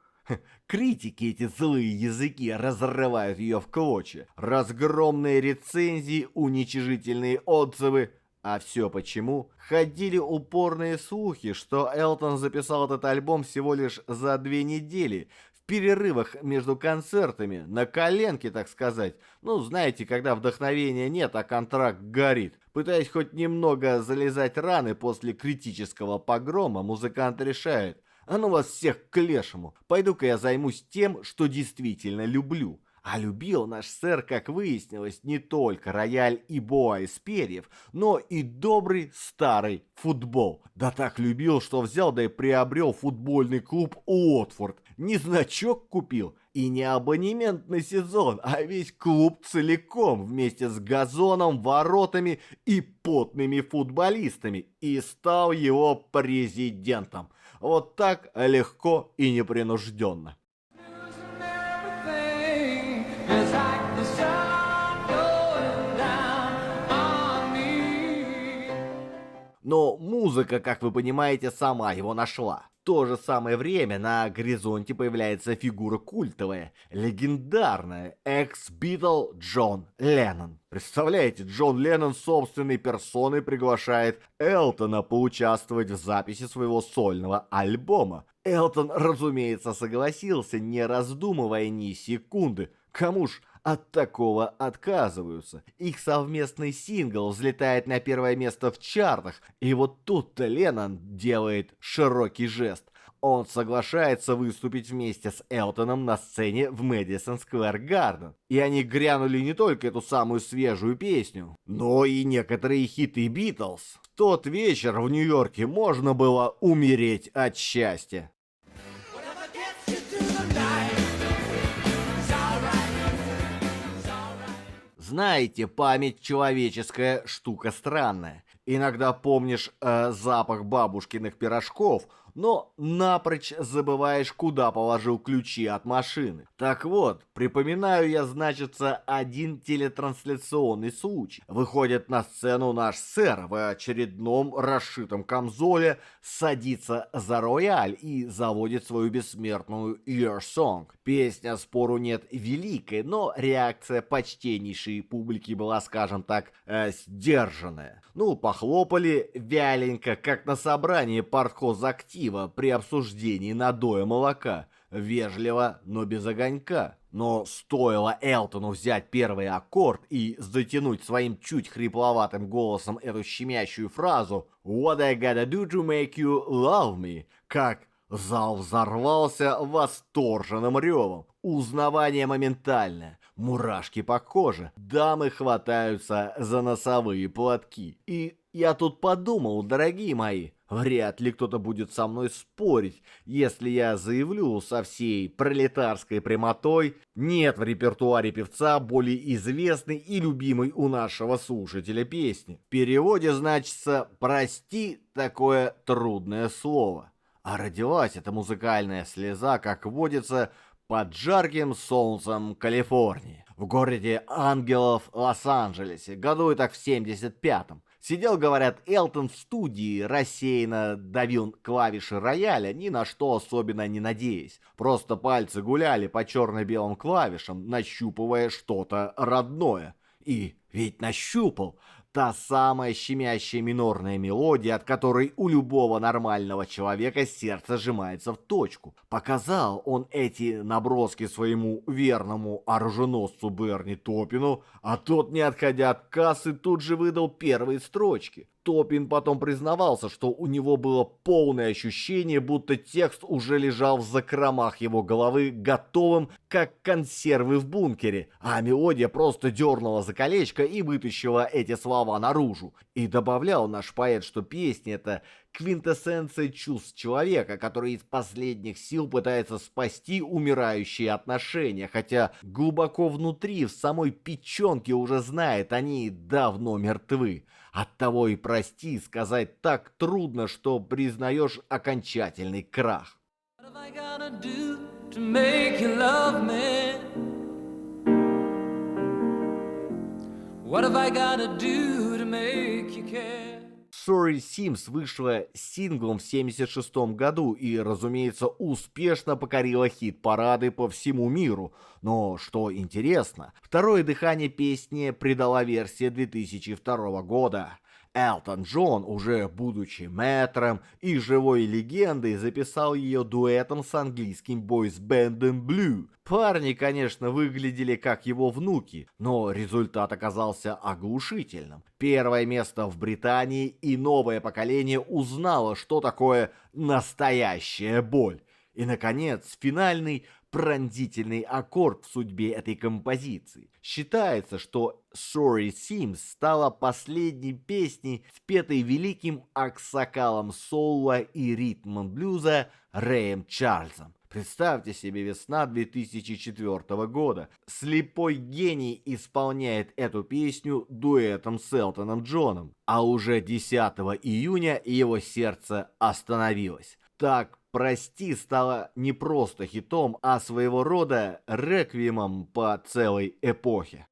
критики, эти злые языки, разрывают ее в клочья. Разгромные рецензии, уничижительные отзывы. А все почему? Ходили упорные слухи, что Элтон записал этот альбом всего лишь за 2 недели, в перерывах между концертами, на коленке, так сказать. Ну, знаете, когда вдохновения нет, а контракт горит. Пытаясь хоть немного залезать раны после критического погрома, музыкант решает: а ну вас всех к лешему, пойду-ка я займусь тем, что действительно люблю. А любил наш сэр, как выяснилось, не только рояль и боа из перьев, но и добрый старый футбол. Да так любил, что взял да и приобрел футбольный клуб Уотфорд. Не значок купил и не абонемент на сезон, а весь клуб целиком вместе с газоном, воротами и потными футболистами. И стал его президентом. Вот так легко и непринужденно. Everything is like the sun going down on me. Но музыка, как вы понимаете, сама его нашла. В то же самое время на горизонте появляется фигура культовая, легендарная, экс-Битл Джон Леннон. Представляете, Джон Леннон собственной персоной приглашает Элтона поучаствовать в записи своего сольного альбома. Элтон, разумеется, согласился, не раздумывая ни секунды. Кому ж от такого отказываются? Их совместный сингл взлетает на первое место в чартах, и вот тут-то Леннон делает широкий жест. Он соглашается выступить вместе с Элтоном на сцене в Мэдисон Сквер Гарден. И они грянули не только эту самую свежую песню, но и некоторые хиты Битлз. В тот вечер в Нью-Йорке можно было умереть от счастья. Whatever gets you through the night, it's alright, it's alright. Знаете, память человеческая штука странная. Иногда помнишь запах бабушкиных пирожков, но напрочь забываешь, куда положил ключи от машины. Так вот, припоминаю я, значится, один телетрансляционный случай. Выходит на сцену наш сэр в очередном расшитом камзоле, садится за рояль и заводит свою бессмертную Your Song. Песня, спору нет, великая, но реакция почтеннейшей публики была, скажем так, сдержанная. Ну, похлопали вяленько, как на собрании партхозактива при обсуждении надоя молока. Вежливо, но без огонька. Но стоило Элтону взять первый аккорд и затянуть своим чуть хрипловатым голосом эту щемящую фразу «What I gotta do to make you love me», как зал взорвался восторженным ревом. Узнавание моментальное, мурашки по коже, дамы хватаются за носовые платки. И я тут подумал, дорогие мои, вряд ли кто-то будет со мной спорить, если я заявлю со всей пролетарской прямотой: нет в репертуаре певца более известной и любимой у нашего слушателя песни. В переводе значится «прости такое трудное слово». А родилась эта музыкальная слеза, как водится, под жарким солнцем Калифорнии, в городе ангелов Лос-Анджелесе, году и так в 75-м. Сидел, говорят, Элтон в студии, рассеянно давил клавиши рояля, ни на что особенно не надеясь. Просто пальцы гуляли по черно-белым клавишам, нащупывая что-то родное. И ведь нащупал. Та самая щемящая минорная мелодия, от которой у любого нормального человека сердце сжимается в точку. Показал он эти наброски своему верному оруженосцу Берни Топину, а тот, не отходя от кассы, тут же выдал первые строчки. Топин потом признавался, что у него было полное ощущение, будто текст уже лежал в закромах его головы, готовым, как консервы в бункере, а мелодия просто дернула за колечко и вытащила эти слова наружу. И добавлял наш поэт, что песня — это квинтэссенция чувств человека, который из последних сил пытается спасти умирающие отношения, хотя глубоко внутри, в самой печенке уже знает, они давно мертвы. Оттого и прости сказать так трудно, что признаешь окончательный крах. What have I gotta do to make you love me? What have I gotta do to make you care? Sorry Sims вышла синглом в 1976 году и, разумеется, успешно покорила хит-парады по всему миру. Но, что интересно, второе дыхание песни придала версия 2002 года. Элтон Джон, уже будучи мэтром и живой легендой, записал ее дуэтом с английским бойс-бэндом Blue. Парни, конечно, выглядели как его внуки, но результат оказался оглушительным. Первое место в Британии, и новое поколение узнало, что такое настоящая боль. И, наконец, финальный пронзительный аккорд в судьбе этой композиции. Считается, что Sorry Sims стала последней песней, спетой великим аксакалом соула и ритма блюза Рэем Чарльзом. Представьте себе, весна 2004 года. Слепой гений исполняет эту песню дуэтом с Элтоном Джоном. А уже 10 июня его сердце остановилось. Так «Прости» стало не просто хитом, а своего рода реквиемом по целой эпохе.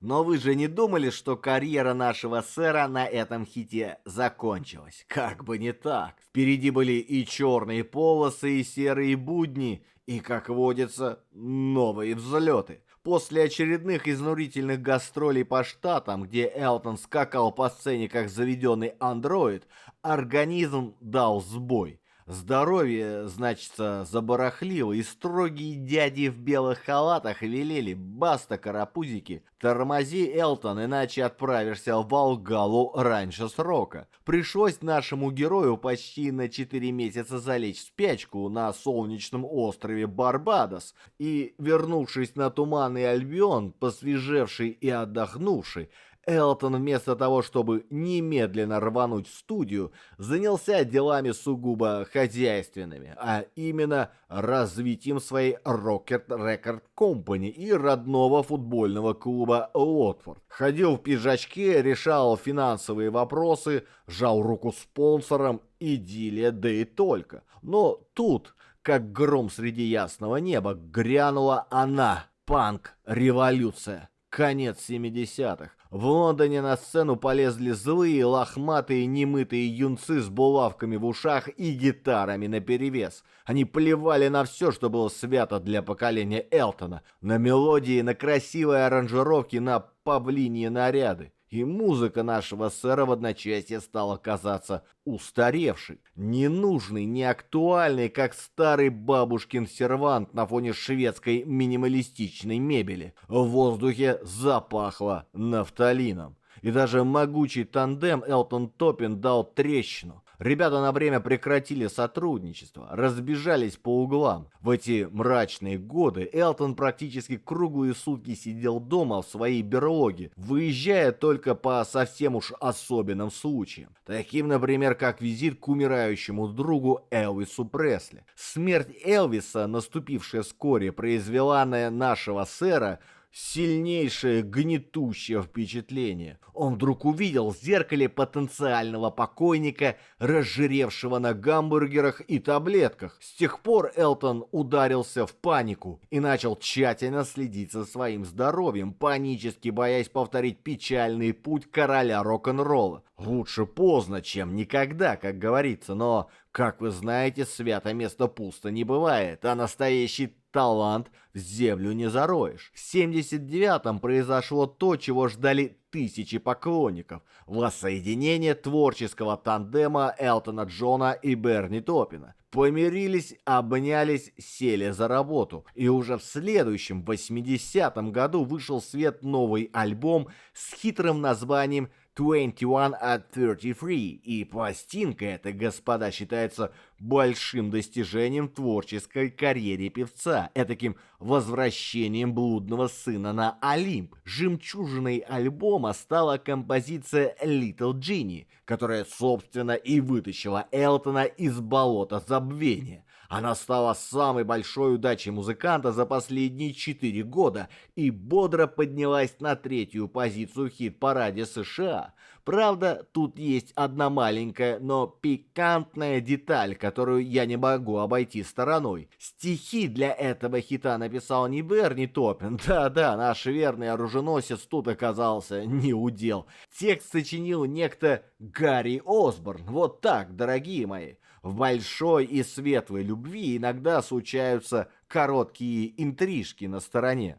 Но вы же не думали, что карьера нашего сэра на этом хите закончилась? Как бы не так. Впереди были и черные полосы, и серые будни, и, как водится, новые взлеты. После очередных изнурительных гастролей по штатам, где Элтон скакал по сцене как заведенный андроид, организм дал сбой. Здоровье, значится, забарахлило, и строгие дяди в белых халатах велели: «Баста, карапузики, тормози, Элтон, иначе отправишься в Волгалу раньше срока». Пришлось нашему герою почти на 4 месяца залечь в спячку на солнечном острове Барбадос, и, вернувшись на туманный Альбион, посвежевший и отдохнувший, Элтон вместо того, чтобы немедленно рвануть в студию, занялся делами сугубо хозяйственными, а именно развитием своей Rocket Record Company и родного футбольного клуба Уотфорд. Ходил в пиджачке, решал финансовые вопросы, жал руку спонсорам, идиллия, да и только. Но тут, как гром среди ясного неба, грянула она, панк-революция. Конец 70-х. В Лондоне на сцену полезли злые, лохматые, немытые юнцы с булавками в ушах и гитарами наперевес. Они плевали на все, что было свято для поколения Элтона. На мелодии, на красивые аранжировки, на павлиньи наряды. И музыка нашего сэра в одночасье стала казаться устаревшей, ненужной, неактуальной, как старый бабушкин сервант на фоне шведской минималистичной мебели. В воздухе запахло нафталином. И даже могучий тандем Элтон-Топин дал трещину. Ребята на время прекратили сотрудничество, разбежались по углам. В эти мрачные годы Элтон практически круглые сутки сидел дома в своей берлоге, выезжая только по совсем уж особенным случаям. Таким, например, как визит к умирающему другу Элвису Пресли. Смерть Элвиса, наступившая вскоре, произвела на нашего сэра Сильнейшее гнетущее впечатление. Он вдруг увидел в зеркале потенциального покойника, разжиревшего на гамбургерах и таблетках. С тех пор Элтон ударился в панику и начал тщательно следить за своим здоровьем, панически боясь повторить печальный путь короля рок-н-ролла. Лучше поздно, чем никогда, как говорится, но, как вы знаете, свято место пусто не бывает, а настоящий талант в землю не зароешь. В 79-м произошло то, чего ждали тысячи поклонников. Воссоединение творческого тандема Элтона Джона и Берни Топпина. Помирились, обнялись, сели за работу. И уже в следующем, 80-м году вышел в свет новый альбом с хитрым названием 21 at 33, и пластинка эта, господа, считается большим достижением в творческой карьере певца, этаким возвращением блудного сына на Олимп. Жемчужиной альбома стала композиция Little Genie, которая, собственно, и вытащила Элтона из болота забвения. Она стала самой большой удачей музыканта за последние 4 года и бодро поднялась на 3-ю позицию в хит-параде США. Правда, тут есть одна маленькая, но пикантная деталь, которую я не могу обойти стороной. Стихи для этого хита написал не Берни Топпин, да-да, наш верный оруженосец тут оказался не удел. Текст сочинил некто Гарри Осборн. Вот так, дорогие мои. В большой и светлой любви иногда случаются короткие интрижки на стороне.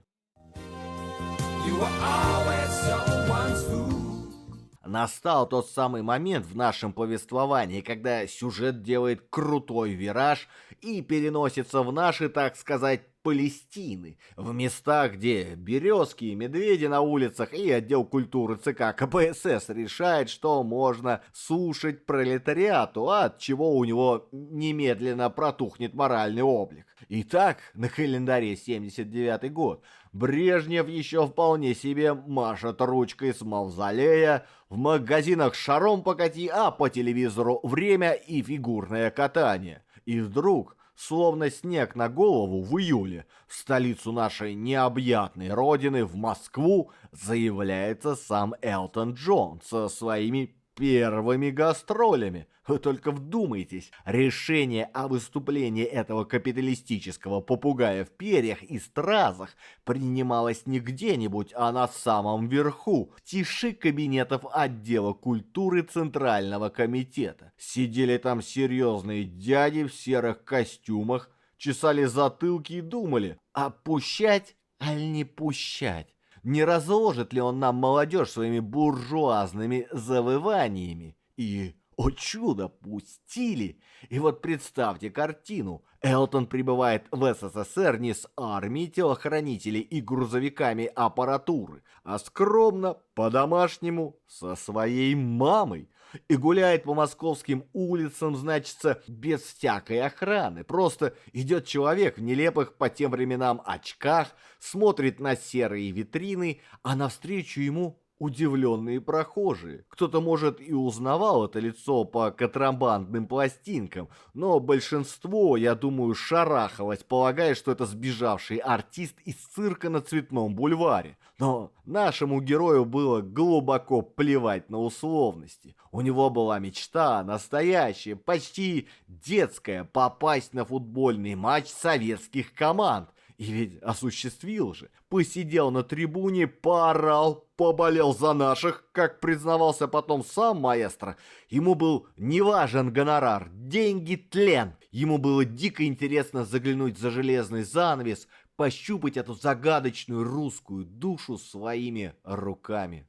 Настал тот самый момент в нашем повествовании, когда сюжет делает крутой вираж и переносится в наши, так сказать, Палестины, в местах, где березки и медведи на улицах, и отдел культуры ЦК КПСС решает, что можно слушать пролетариату, от чего у него немедленно протухнет моральный облик. Итак, на календаре 79-й год. Брежнев еще вполне себе машет ручкой с мавзолея, в магазинах шаром покати, а по телевизору время и фигурное катание. И вдруг, словно снег на голову, в июле в столицу нашей необъятной родины, в Москву, заявляется сам Элтон Джон со своими первыми гастролями. Вы только вдумайтесь, решение о выступлении этого капиталистического попугая в перьях и стразах принималось не где-нибудь, а на самом верху, в тиши кабинетов отдела культуры Центрального комитета. Сидели там серьезные дяди в серых костюмах, чесали затылки и думали, а пущать, аль не пущать? Не разложит ли он нам молодежь своими буржуазными завываниями? И, о чудо, пустили! И вот представьте картину. Элтон прибывает в СССР не с армией телохранителей и грузовиками аппаратуры, а скромно, по-домашнему, со своей мамой. И гуляет по московским улицам, значится, без всякой охраны. Просто идет человек в нелепых по тем временам очках, смотрит на серые витрины, а навстречу ему удивленные прохожие. Кто-то, может, и узнавал это лицо по контрабандным пластинкам, но большинство, я думаю, шарахалось, полагая, что это сбежавший артист из цирка на Цветном бульваре. Но нашему герою было глубоко плевать на условности. У него была мечта, настоящая, почти детская, попасть на футбольный матч советских команд. И ведь осуществил же. Посидел на трибуне, поорал, поболел за наших, как признавался потом сам маэстро. Ему был не важен гонорар, деньги, тлен. Ему было дико интересно заглянуть за железный занавес, пощупать эту загадочную русскую душу своими руками.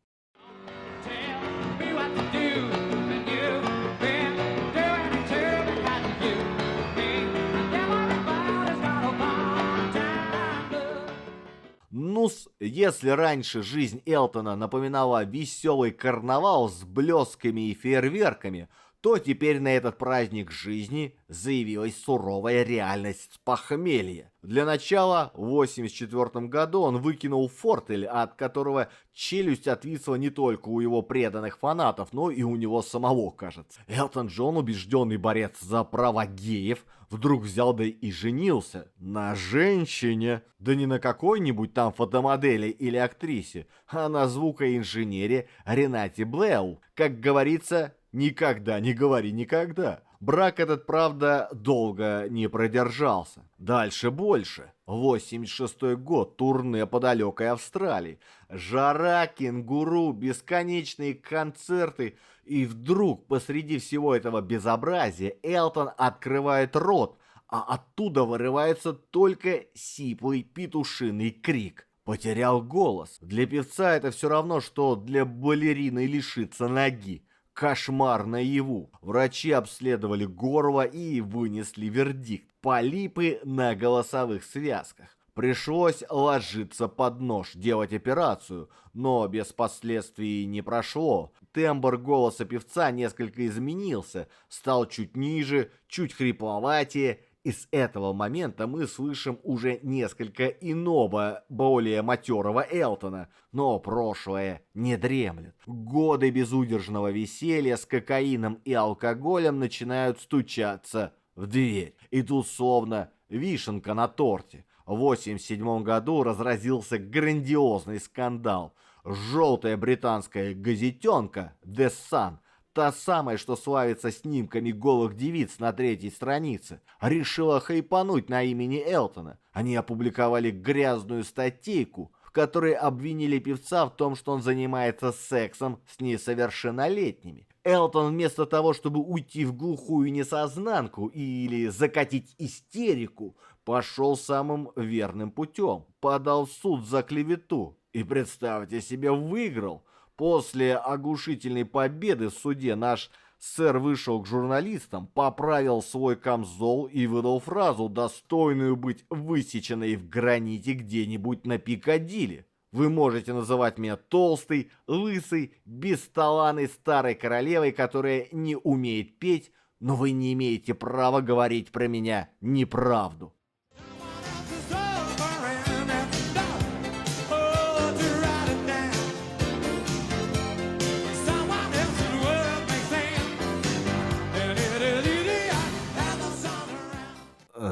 Ну-с, если раньше жизнь Элтона напоминала веселый карнавал с блесками и фейерверками, то теперь на этот праздник жизни заявилась суровая реальность с похмелья. Для начала, в 1984 году он выкинул фортель, от которого челюсть отвисла не только у его преданных фанатов, но и у него самого, кажется. Элтон Джон, убежденный борец за права геев, вдруг взял да и женился на женщине. Да не на какой-нибудь там фотомодели или актрисе, а на звукоинженере Ренате Блэу. Как говорится, никогда не говори никогда. Брак этот, правда, долго не продержался. Дальше больше. 86-й год, турне по далекой Австралии. Жара, кенгуру, бесконечные концерты. И вдруг посреди всего этого безобразия Элтон открывает рот, а оттуда вырывается только сиплый петушиный крик. Потерял голос. Для певца это все равно, что для балерины лишиться ноги. Кошмар наяву. Врачи обследовали горло и вынесли вердикт. Полипы на голосовых связках. Пришлось ложиться под нож, делать операцию, но без последствий не прошло. Тембр голоса певца несколько изменился, стал чуть ниже, чуть хрипловатее. И с этого момента мы слышим уже несколько иного, более матерого Элтона. Но прошлое не дремлет. Годы безудержного веселья с кокаином и алкоголем начинают стучаться в дверь. И тут словно вишенка на торте. В 1987 году разразился грандиозный скандал. Желтая британская газетенка «The Sun», та самая, что славится снимками голых девиц на 3-й странице, решила хайпануть на имени Элтона. Они опубликовали грязную статейку, в которой обвинили певца в том, что он занимается сексом с несовершеннолетними. Элтон вместо того, чтобы уйти в глухую несознанку или закатить истерику, пошел самым верным путем. Подал в суд за клевету. И, представьте себе, выиграл. После оглушительной победы в суде наш сэр вышел к журналистам, поправил свой камзол и выдал фразу, достойную быть высеченной в граните где-нибудь на Пикадилли. Вы можете называть меня толстой, лысой, бесталанной старой королевой, которая не умеет петь, но вы не имеете права говорить про меня неправду.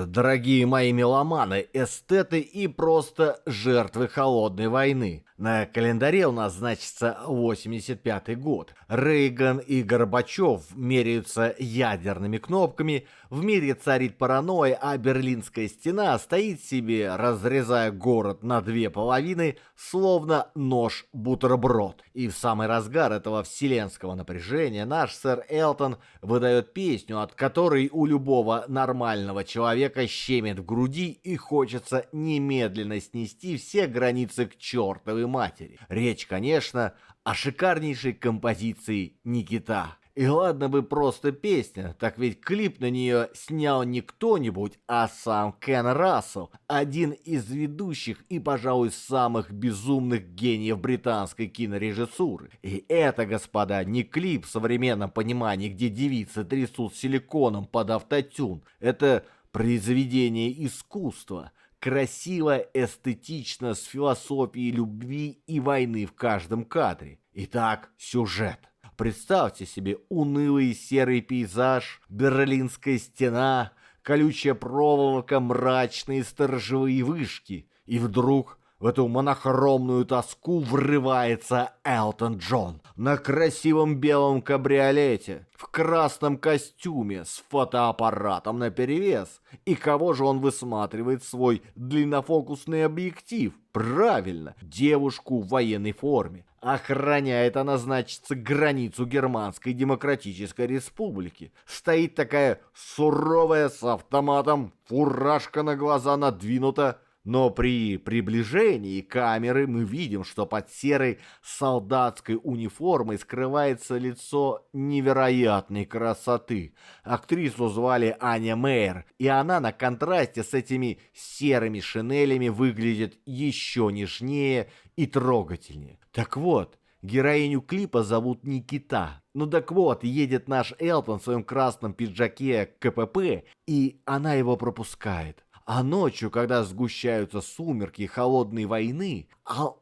Дорогие мои меломаны, эстеты и просто жертвы холодной войны. На календаре у нас значится 85-й год. Рейган и Горбачев меряются ядерными кнопками, в мире царит паранойя, а Берлинская стена стоит себе, разрезая город на две половины, словно нож-бутерброд. И в самый разгар этого вселенского напряжения наш сэр Элтон выдает песню, от которой у любого нормального человека щемит в груди и хочется немедленно снести все границы к чертовой матери. Речь, конечно, о шикарнейшей композиции «Никита». И ладно бы просто песня, так ведь клип на нее снял не кто-нибудь, а сам Кен Рассел, один из ведущих и, пожалуй, самых безумных гениев британской кинорежиссуры. И это, господа, не клип в современном понимании, где девицы трясут силиконом под автотюн. Это произведение искусства. Красиво, эстетично, с философией любви и войны в каждом кадре. Итак, сюжет. Представьте себе унылый серый пейзаж, Берлинская стена, колючая проволока, мрачные сторожевые вышки. И вдруг в эту монохромную тоску врывается Элтон Джон на красивом белом кабриолете, в красном костюме, с фотоаппаратом наперевес. И кого же он высматривает в свой длиннофокусный объектив? Правильно, девушку в военной форме. Охраняет она, значит, границу Германской Демократической Республики. Стоит такая суровая, с автоматом, фуражка на глаза надвинута. Но при приближении камеры мы видим, что под серой солдатской униформой скрывается лицо невероятной красоты. Актрису звали Аня Мейер, и она на контрасте с этими серыми шинелями выглядит еще нежнее и трогательнее. Так вот, Героиню клипа зовут Никита. Ну так вот, едет наш Элтон в своем красном пиджаке КПП, и она его пропускает. А ночью, когда сгущаются сумерки холодной войны,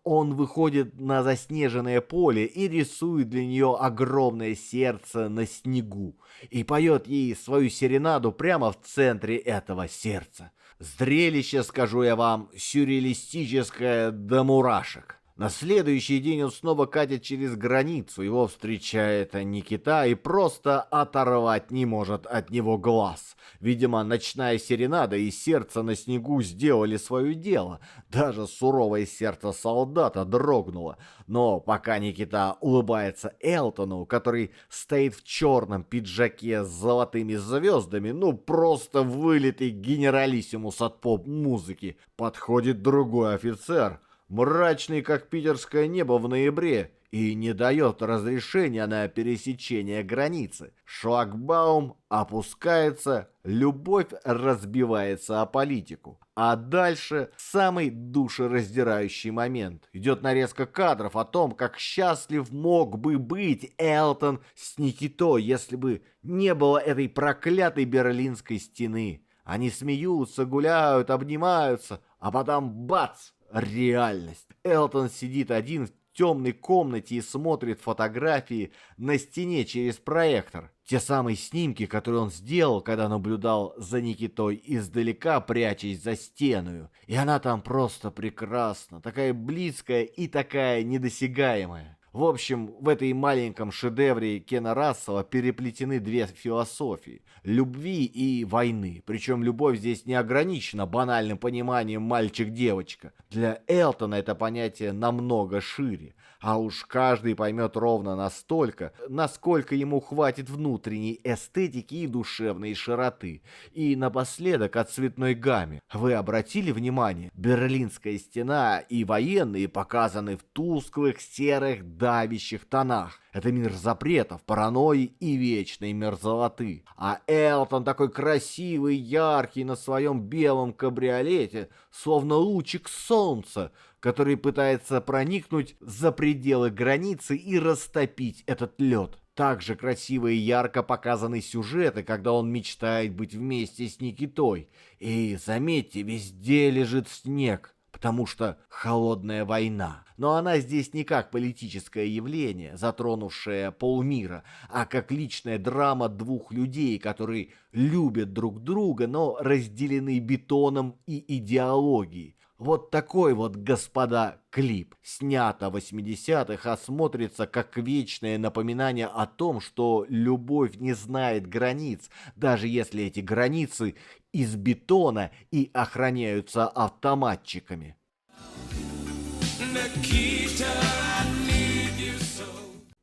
он выходит на заснеженное поле и рисует для нее огромное сердце на снегу. И поет ей свою серенаду прямо в центре этого сердца. Зрелище, скажу я вам, сюрреалистическое до мурашек. На следующий день он снова катит через границу, его встречает Никита и просто оторвать не может от него глаз. Видимо, ночная серенада и сердце на снегу сделали свое дело. Даже суровое сердце солдата дрогнуло. Но пока Никита улыбается Элтону, который стоит в черном пиджаке с золотыми звездами, ну просто вылитый генералиссимус от поп-музыки, подходит другой офицер, мрачный, как питерское небо в ноябре, и не дает разрешения на пересечение границы. Шлагбаум опускается, любовь разбивается о политику. А дальше самый душераздирающий момент. Идет нарезка кадров о том, как счастлив мог бы быть Элтон с Никитой, если бы не было этой проклятой Берлинской стены. Они смеются, гуляют, обнимаются, а потом бац! Реальность. Элтон сидит один в темной комнате и смотрит фотографии на стене через проектор. Те самые снимки, которые он сделал, когда наблюдал за Никитой издалека, прячась за стеную. И она там просто прекрасна, такая близкая и такая недосягаемая. В общем, в этой маленьком шедевре Кена Рассела переплетены две философии – любви и войны. Причем любовь здесь не ограничена банальным пониманием мальчик-девочка. Для Элтона это понятие намного шире. А уж каждый поймет ровно настолько, насколько ему хватит внутренней эстетики и душевной широты. И напоследок о цветной гамме. Вы обратили внимание? Берлинская стена и военные показаны в тусклых, серых, давящих тонах. Это мир запретов, паранойи и вечной мерзлоты. А Элтон такой красивый, яркий на своем белом кабриолете, словно лучик солнца, который пытается проникнуть за пределы границы и растопить этот лед. Также красиво и ярко показаны сюжеты, когда он мечтает быть вместе с Никитой. И, заметьте, везде лежит снег, потому что холодная война. Но она здесь не как политическое явление, затронувшее полмира, а как личная драма двух людей, которые любят друг друга, но разделены бетоном и идеологией. Вот такой вот, господа, клип. Снято в 80-х, а смотрится как вечное напоминание о том, что любовь не знает границ, даже если эти границы из бетона и охраняются автоматчиками.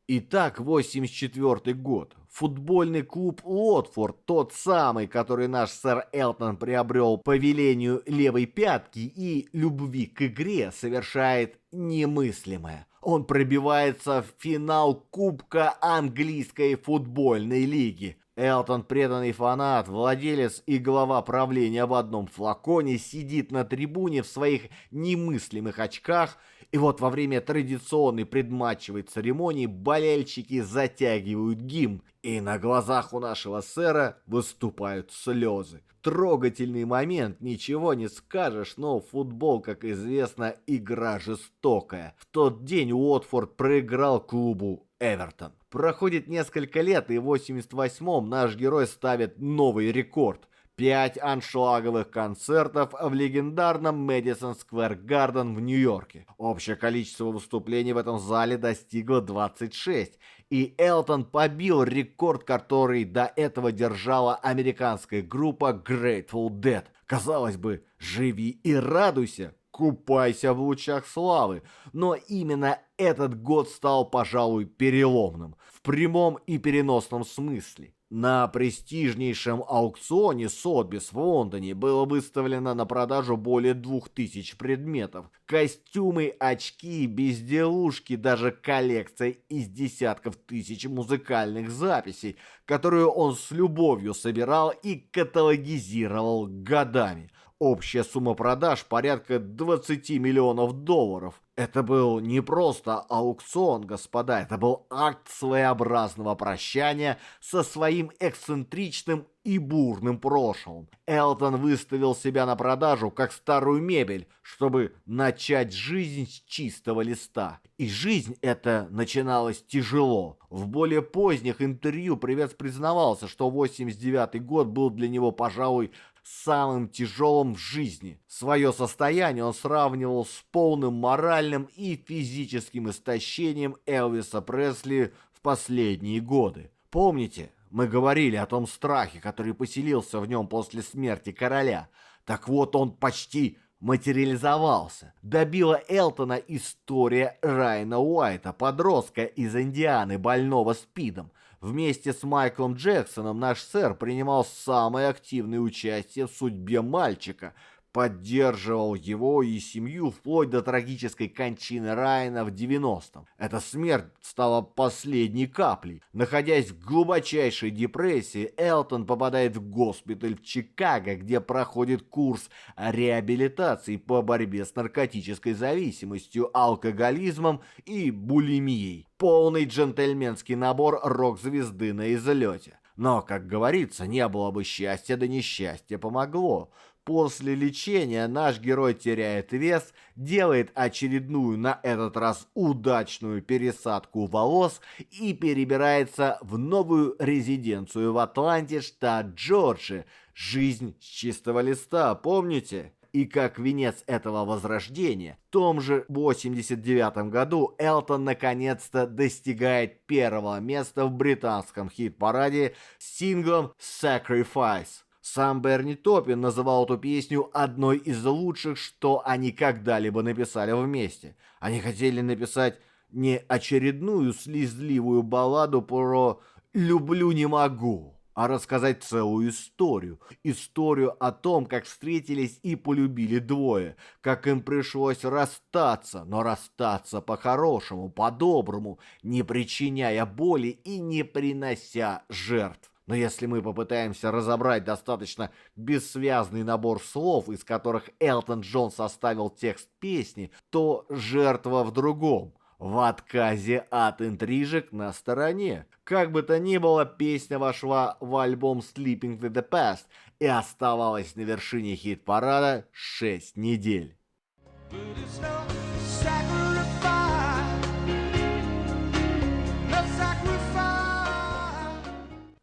Итак, 84 год. Футбольный клуб Уотфорд, тот самый, который наш сэр Элтон приобрел по велению левой пятки и любви к игре, совершает немыслимое. Он пробивается в финал Кубка английской футбольной лиги. Элтон, преданный фанат, владелец и глава правления в одном флаконе, сидит на трибуне в своих немыслимых очках, и вот во время традиционной предматчевой церемонии болельщики затягивают гимн, и на глазах у нашего сэра выступают слезы. Трогательный момент, ничего не скажешь, но футбол, как известно, игра жестокая. В тот день Уотфорд проиграл клубу Эвертон. Проходит несколько лет, и в 88-м наш герой ставит новый рекорд. 5 аншлаговых концертов в легендарном Мэдисон Сквер Гарден в Нью-Йорке. Общее количество выступлений в этом зале достигло 26. И Элтон побил рекорд, который до этого держала американская группа Grateful Dead. Казалось бы, живи и радуйся, купайся в лучах славы. Но именно этот год стал, пожалуй, переломным. В прямом и переносном смысле. На престижнейшем аукционе Сотбис в Лондоне было выставлено на продажу более 2000 предметов. Костюмы, очки, безделушки, даже коллекция из десятков тысяч музыкальных записей, которую он с любовью собирал и каталогизировал годами. Общая сумма продаж порядка 20 миллионов долларов. Это был не просто аукцион, господа, это был акт своеобразного прощания со своим эксцентричным и бурным прошлым. Элтон выставил себя на продажу как старую мебель, чтобы начать жизнь с чистого листа. И жизнь эта начиналась тяжело. В более поздних интервью певец признавался, что 89 год был для него, пожалуй, самым тяжелым в жизни. Свое состояние он сравнивал с полным моральным и физическим истощением Элвиса Пресли в последние годы. Помните, мы говорили о том страхе, который поселился в нем после смерти короля? Так вот, он почти материализовался. Добила Элтона история Райана Уайта, подростка из Индианы, больного СПИДом. Вместе с Майклом Джексоном наш сэр принимал самое активное участие в судьбе мальчика, поддерживал его и семью вплоть до трагической кончины Райана в 90-м. Эта смерть стала последней каплей. Находясь в глубочайшей депрессии, Элтон попадает в госпиталь в Чикаго, где проходит курс реабилитации по борьбе с наркотической зависимостью, алкоголизмом и булимией. Полный джентльменский набор рок-звезды на излете. Но, как говорится, не было бы счастья, да несчастье помогло. После лечения наш герой теряет вес, делает очередную, на этот раз удачную пересадку волос и перебирается в новую резиденцию в Атланте, штат Джорджия. Жизнь с чистого листа, помните? И как венец этого возрождения, в том же 89 году Элтон наконец-то достигает первого места в британском хит-параде с синглом «Sacrifice». Сам Берни Топпин называл эту песню одной из лучших, что они когда-либо написали вместе. Они хотели написать не очередную слезливую балладу про «люблю, не могу», а рассказать целую историю. Историю о том, как встретились и полюбили двое, как им пришлось расстаться, но расстаться по-хорошему, по-доброму, не причиняя боли и не принося жертв. Но если мы попытаемся разобрать достаточно бессвязный набор слов, из которых Элтон Джон составил текст песни, то жертва в другом. В отказе от интрижек на стороне. Как бы то ни было, песня вошла в альбом Sleeping with the Past и оставалась на вершине хит-парада 6 недель.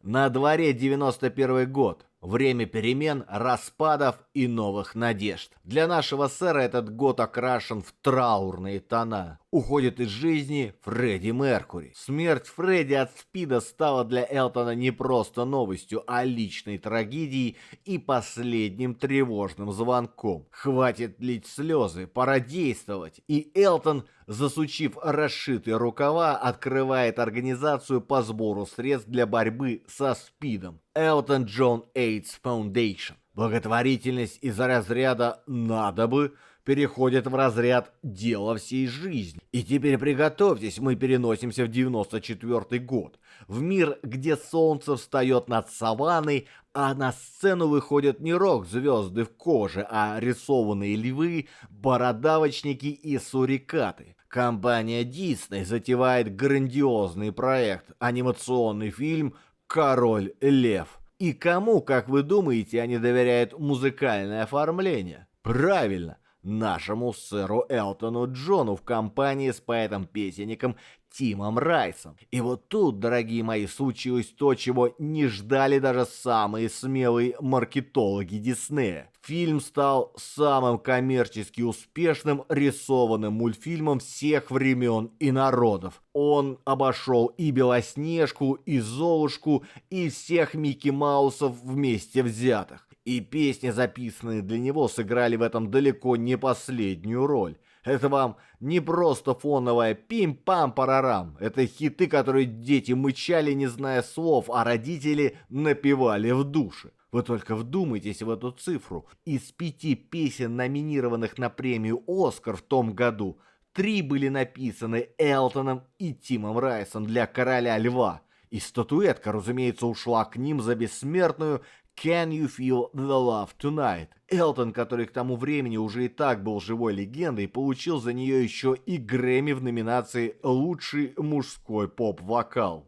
На дворе 91 год. Время перемен, распадов и новых надежд. Для нашего сэра этот год окрашен в траурные тона. Уходит из жизни Фредди Меркьюри. Смерть Фредди от СПИДа стала для Элтона не просто новостью, а личной трагедией и последним тревожным звонком. Хватит лить слезы, пора действовать. И Элтон, засучив расшитые рукава, открывает организацию по сбору средств для борьбы со СПИДом. Элтон Джон AIDS Foundation. Благотворительность из разряда «надо бы» переходит в разряд «дело всей жизни». И теперь приготовьтесь, мы переносимся в 94 год. В мир, где солнце встает над саванной, а на сцену выходят не рок-звезды в коже, а рисованные львы, бородавочники и сурикаты. Компания Disney затевает грандиозный проект, анимационный фильм «Король Лев». И кому, как вы думаете, они доверяют музыкальное оформление? Правильно, нашему сэру Элтону Джону в компании с поэтом-песенником Тимом Райсом. И вот тут, дорогие мои, случилось то, чего не ждали даже самые смелые маркетологи Диснея. Фильм стал самым коммерчески успешным рисованным мультфильмом всех времен и народов. Он обошел и Белоснежку, и Золушку, и всех Микки Маусов вместе взятых. И песни, записанные для него, сыграли в этом далеко не последнюю роль. Это вам не просто фоновая пим-пам-парарам. Это хиты, которые дети мычали, не зная слов, а родители напевали в душе. Вы только вдумайтесь в эту цифру. Из 5 песен, номинированных на премию «Оскар» в том году, 3 были написаны Элтоном и Тимом Райсом для «Короля Льва». И статуэтка, разумеется, ушла к ним за бессмертную Can You Feel the Love Tonight? Элтон, который к тому времени уже и так был живой легендой, получил за нее еще и Грэмми в номинации «Лучший мужской поп-вокал».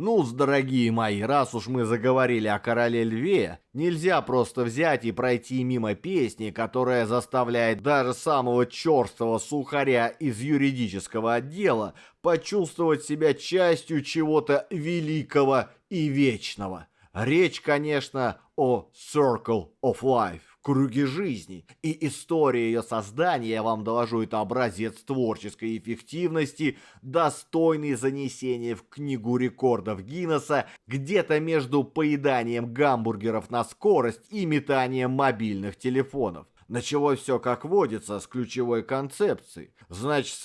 Ну, дорогие мои, раз уж мы заговорили о Короле Льве, нельзя просто взять и пройти мимо песни, которая заставляет даже самого черствого сухаря из юридического отдела почувствовать себя частью чего-то великого и вечного. Речь, конечно, о Circle of Life. Круги жизни. И история ее создания, я вам доложу, это образец творческой эффективности, достойный занесения в книгу рекордов Гиннесса, где-то между поеданием гамбургеров на скорость и метанием мобильных телефонов. Началось все как водится, с ключевой концепцией. Значит,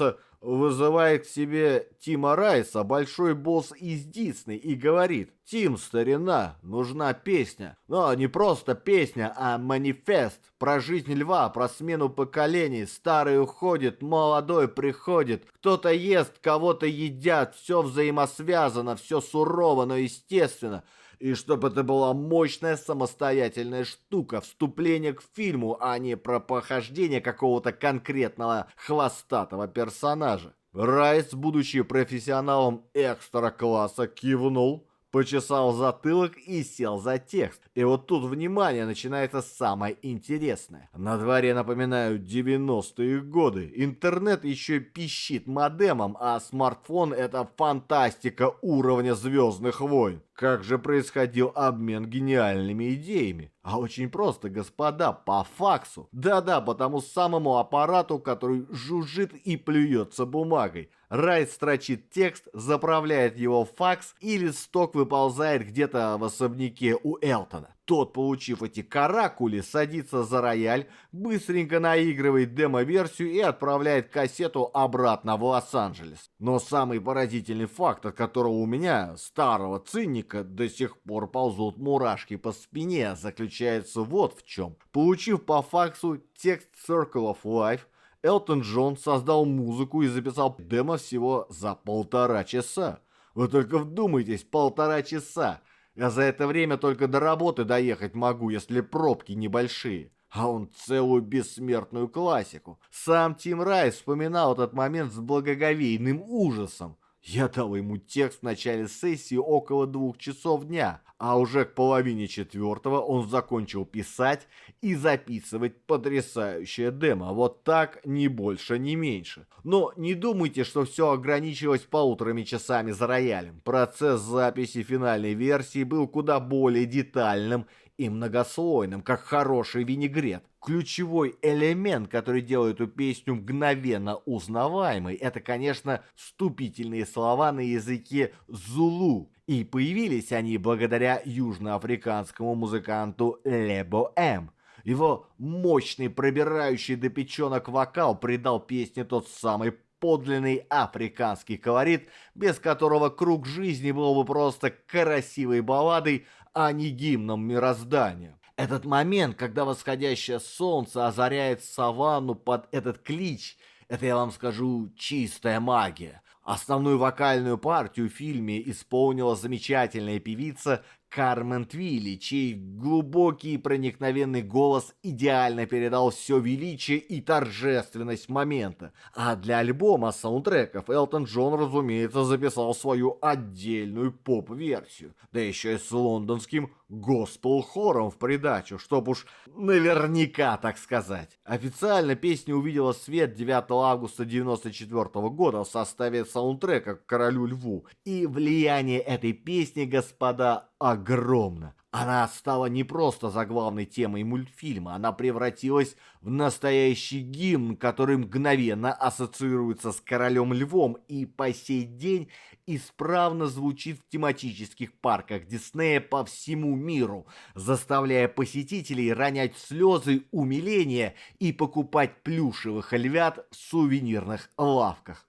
вызывает к себе Тима Райса большой босс из Дисней и говорит: «Тим, старина, нужна песня». Но не просто песня, а манифест про жизнь льва, про смену поколений. Старый уходит, молодой приходит. Кто-то ест, кого-то едят. Все взаимосвязано, все сурово, но естественно. И чтобы это была мощная самостоятельная штука, вступление к фильму, а не про похождение какого-то конкретного хвостатого персонажа. Райс, будучи профессионалом экстра-класса, кивнул, почесал затылок и сел за текст. И вот тут, внимание, начинается самое интересное. На дворе, напоминаю, 90-е годы. Интернет еще пищит модемом, а смартфон — это фантастика уровня «Звездных войн». Как же происходил обмен гениальными идеями? А очень просто, господа, по факсу. Да-да, по тому самому аппарату, который жужжит и плюется бумагой. Райт строчит текст, заправляет его в факс, и листок выползает где-то в особняке у Элтона. Тот, получив эти каракули, садится за рояль, быстренько наигрывает демо-версию и отправляет кассету обратно в Лос-Анджелес. Но самый поразительный факт, от которого у меня, старого циника, до сих пор ползут мурашки по спине, заключается вот в чем. Получив по факсу текст Circle of Life, Элтон Джон создал музыку и записал демо всего за 1,5 часа. Вы только вдумайтесь, 1,5 часа. Я за это время только до работы доехать могу, если пробки небольшие. А он целую бессмертную классику. Сам Тим Райс вспоминал этот момент с благоговейным ужасом. Я дал ему текст в начале сессии около 2 часов дня, а уже к половине 4 он закончил писать и записывать потрясающее демо. Вот так, ни больше, ни меньше. Но не думайте, что все ограничилось 1,5 часами за роялем. Процесс записи финальной версии был куда более детальным и многослойным, как хороший винегрет. Ключевой элемент, который делает эту песню мгновенно узнаваемой, это, конечно, вступительные слова на языке зулу. И появились они благодаря южноафриканскому музыканту Лебо М. Его мощный, пробирающий до печенок вокал придал песне тот самый подлинный африканский колорит, без которого круг жизни был бы просто красивой балладой, а не гимном мироздания. Этот момент, когда восходящее солнце озаряет саванну под этот клич, это, я вам скажу, чистая магия. Основную вокальную партию в фильме исполнила замечательная певица Кармен Твилли, чей глубокий и проникновенный голос идеально передал все величие и торжественность момента. А для альбома саундтреков Элтон Джон, разумеется, записал свою отдельную поп-версию, да еще и с лондонским госпел-хором в придачу, чтоб уж наверняка, так сказать. Официально песня увидела свет 9 августа 1994 года в составе саундтрека к «Королю Льву», и влияние этой песни, господа, огромно. Она стала не просто заглавной темой мультфильма, она превратилась в настоящий гимн, который мгновенно ассоциируется с Королем Львом и по сей день исправно звучит в тематических парках Диснея по всему миру, заставляя посетителей ронять слезы умиления и покупать плюшевых львят в сувенирных лавках.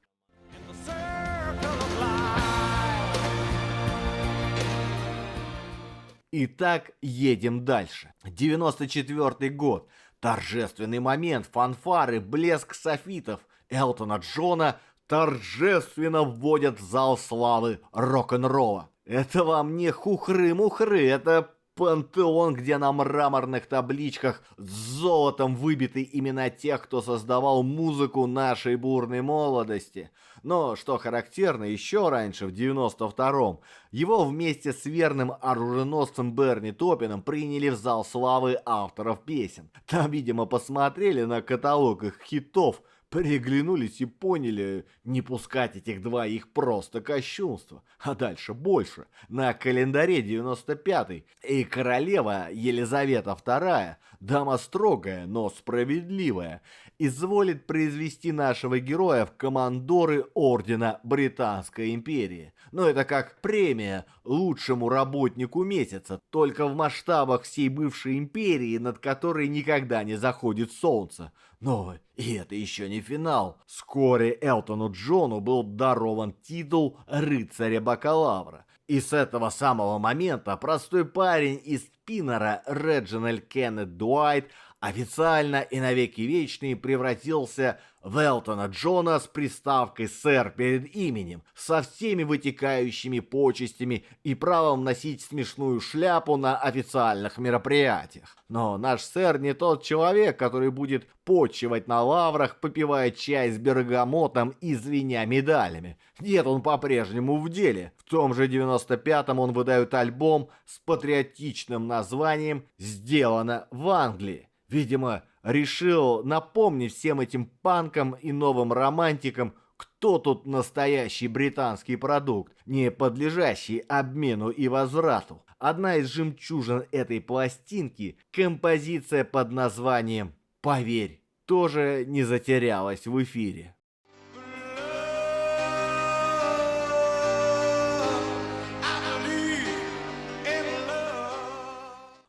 Итак, едем дальше. 94 год. Торжественный момент, фанфары, блеск софитов. Элтона Джона торжественно вводят в зал славы рок-н-ролла. Это вам не хухры-мухры, это пантеон, где на мраморных табличках с золотом выбиты имена тех, кто создавал музыку нашей бурной молодости. Но, что характерно, еще раньше, в 92-м, его вместе с верным оруженосцем Берни Топином приняли в зал славы авторов песен. Там, видимо, посмотрели на каталог их хитов, переглянулись и поняли, не пускать этих двоих просто кощунство. А дальше больше. На календаре 95-й и королева Елизавета II, дама строгая, но справедливая, изволит произвести нашего героя в командоры ордена Британской империи. Но это как премия лучшему работнику месяца, только в масштабах всей бывшей империи, над которой никогда не заходит солнце. Но и это еще не финал. Вскоре Элтону Джону был дарован титул рыцаря-бакалавра. И с этого самого момента простой парень из Пиннера Реджинальд Кеннет Дуайт официально и навеки вечный превратился в Элтона Джона с приставкой «сэр» перед именем, со всеми вытекающими почестями и правом носить смешную шляпу на официальных мероприятиях. Но наш сэр не тот человек, который будет почивать на лаврах, попивая чай с бергамотом и звеня медалями. Нет, он по-прежнему в деле. В том же 95-м он выдает альбом с патриотичным названием «Сделано в Англии». Видимо, решил напомнить всем этим панкам и новым романтикам, кто тут настоящий британский продукт, не подлежащий обмену и возврату. Одна из жемчужин этой пластинки – композиция под названием «Поверь», тоже не затерялась в эфире.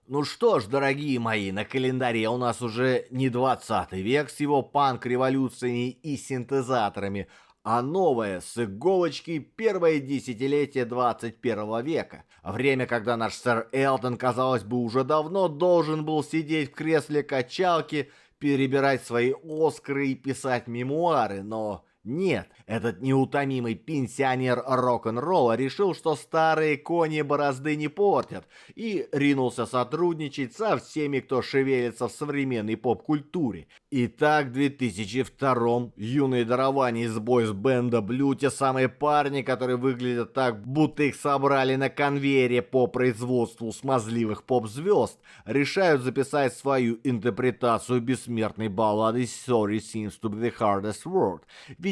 Ну что ж, дорогие мои, на календаре у нас уже не 20 век с его панк-революциями и синтезаторами, а новое с иголочки первое десятилетие 21 века. Время, когда наш сэр Элтон, казалось бы, уже давно должен был сидеть в кресле качалки, перебирать свои Оскары и писать мемуары, но... Нет, этот неутомимый пенсионер рок-н-ролла решил, что старые кони борозды не портят, и ринулся сотрудничать со всеми, кто шевелится в современной поп-культуре. И так в 2002-м юные дарования из бойс-бенда Blue, те самые парни, которые выглядят так, будто их собрали на конвейере по производству смазливых поп-звезд, решают записать свою интерпретацию бессмертной баллады «Sorry seems to be the hardest word».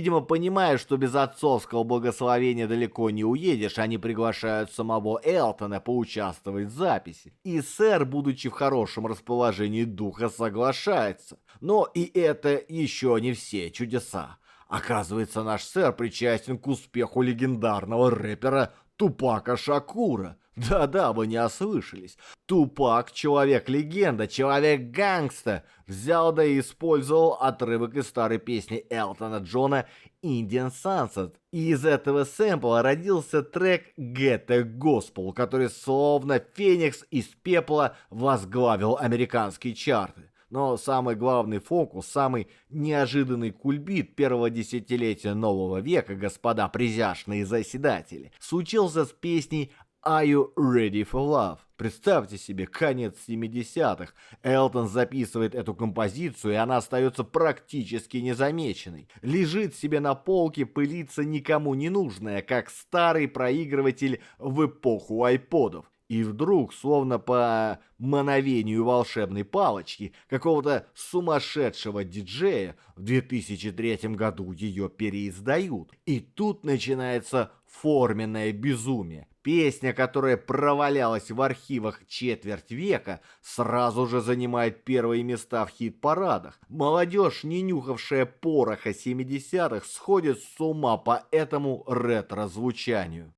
Видимо, понимая, что без отцовского благословения далеко не уедешь, они приглашают самого Элтона поучаствовать в записи. И сэр, будучи в хорошем расположении духа, соглашается. Но и это еще не все чудеса. Оказывается, наш сэр причастен к успеху легендарного рэпера Тупака Шакура. Да-да, вы не ослышались. Тупак, человек-легенда, человек-гангста, взял да и использовал отрывок из старой песни Элтона Джона «Indian Sunset». И из этого сэмпла родился трек «Get a Gospel», который словно феникс из пепла возглавил американские чарты. Но самый главный фокус, самый неожиданный кульбит первого десятилетия нового века, господа присяжные заседатели, случился с песней «Are you ready for love?» Представьте себе, конец 70-х. Элтон записывает эту композицию, и она остается практически незамеченной. Лежит себе на полке, пылится никому не нужная, как старый проигрыватель в эпоху айподов. И вдруг, словно по мановению волшебной палочки, какого-то сумасшедшего диджея, в 2003 году ее переиздают. И тут начинается форменное безумие. Песня, которая провалялась в архивах четверть века, сразу же занимает первые места в хит-парадах. Молодежь, не нюхавшая пороха 70-х, сходит с ума по этому ретро-звучанию.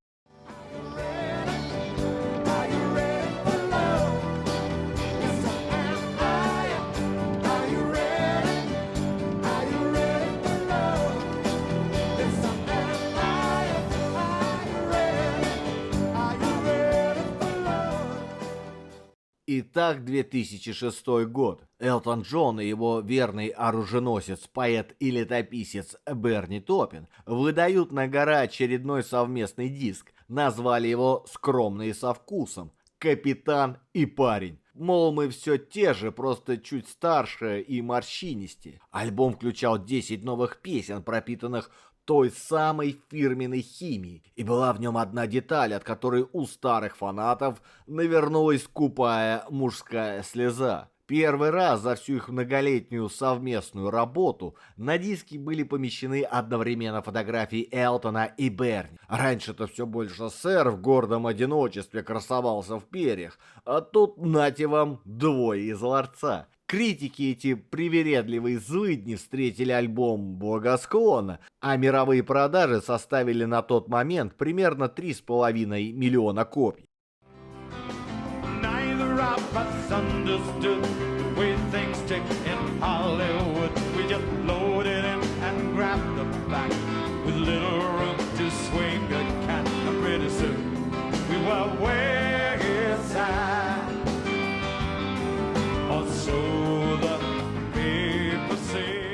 И Итак, 2006 год. Элтон Джон и его верный оруженосец, поэт и летописец Берни Топпин выдают на гора очередной совместный диск. Назвали его скромно и со вкусом «Капитан и парень». Мол, мы все те же, просто чуть старше и морщинистее. Альбом включал 10 новых песен, пропитанных той самой фирменной химией. И была в нем одна деталь, от которой у старых фанатов навернулась скупая мужская слеза. Первый раз за всю их многолетнюю совместную работу на диске были помещены одновременно фотографии Элтона и Берни. Раньше-то все больше сэр в гордом одиночестве красовался в перьях, а тут нате вам двое из ларца. Критики эти привередливые злыдни встретили альбом благосклонно, а мировые продажи составили на тот момент примерно 3,5 миллиона копий. Neither of us understood the way things tick in Hollywood. We just loaded in and grabbed the back with little room to swing a cat. And pretty soon we were way inside. Or so the people say.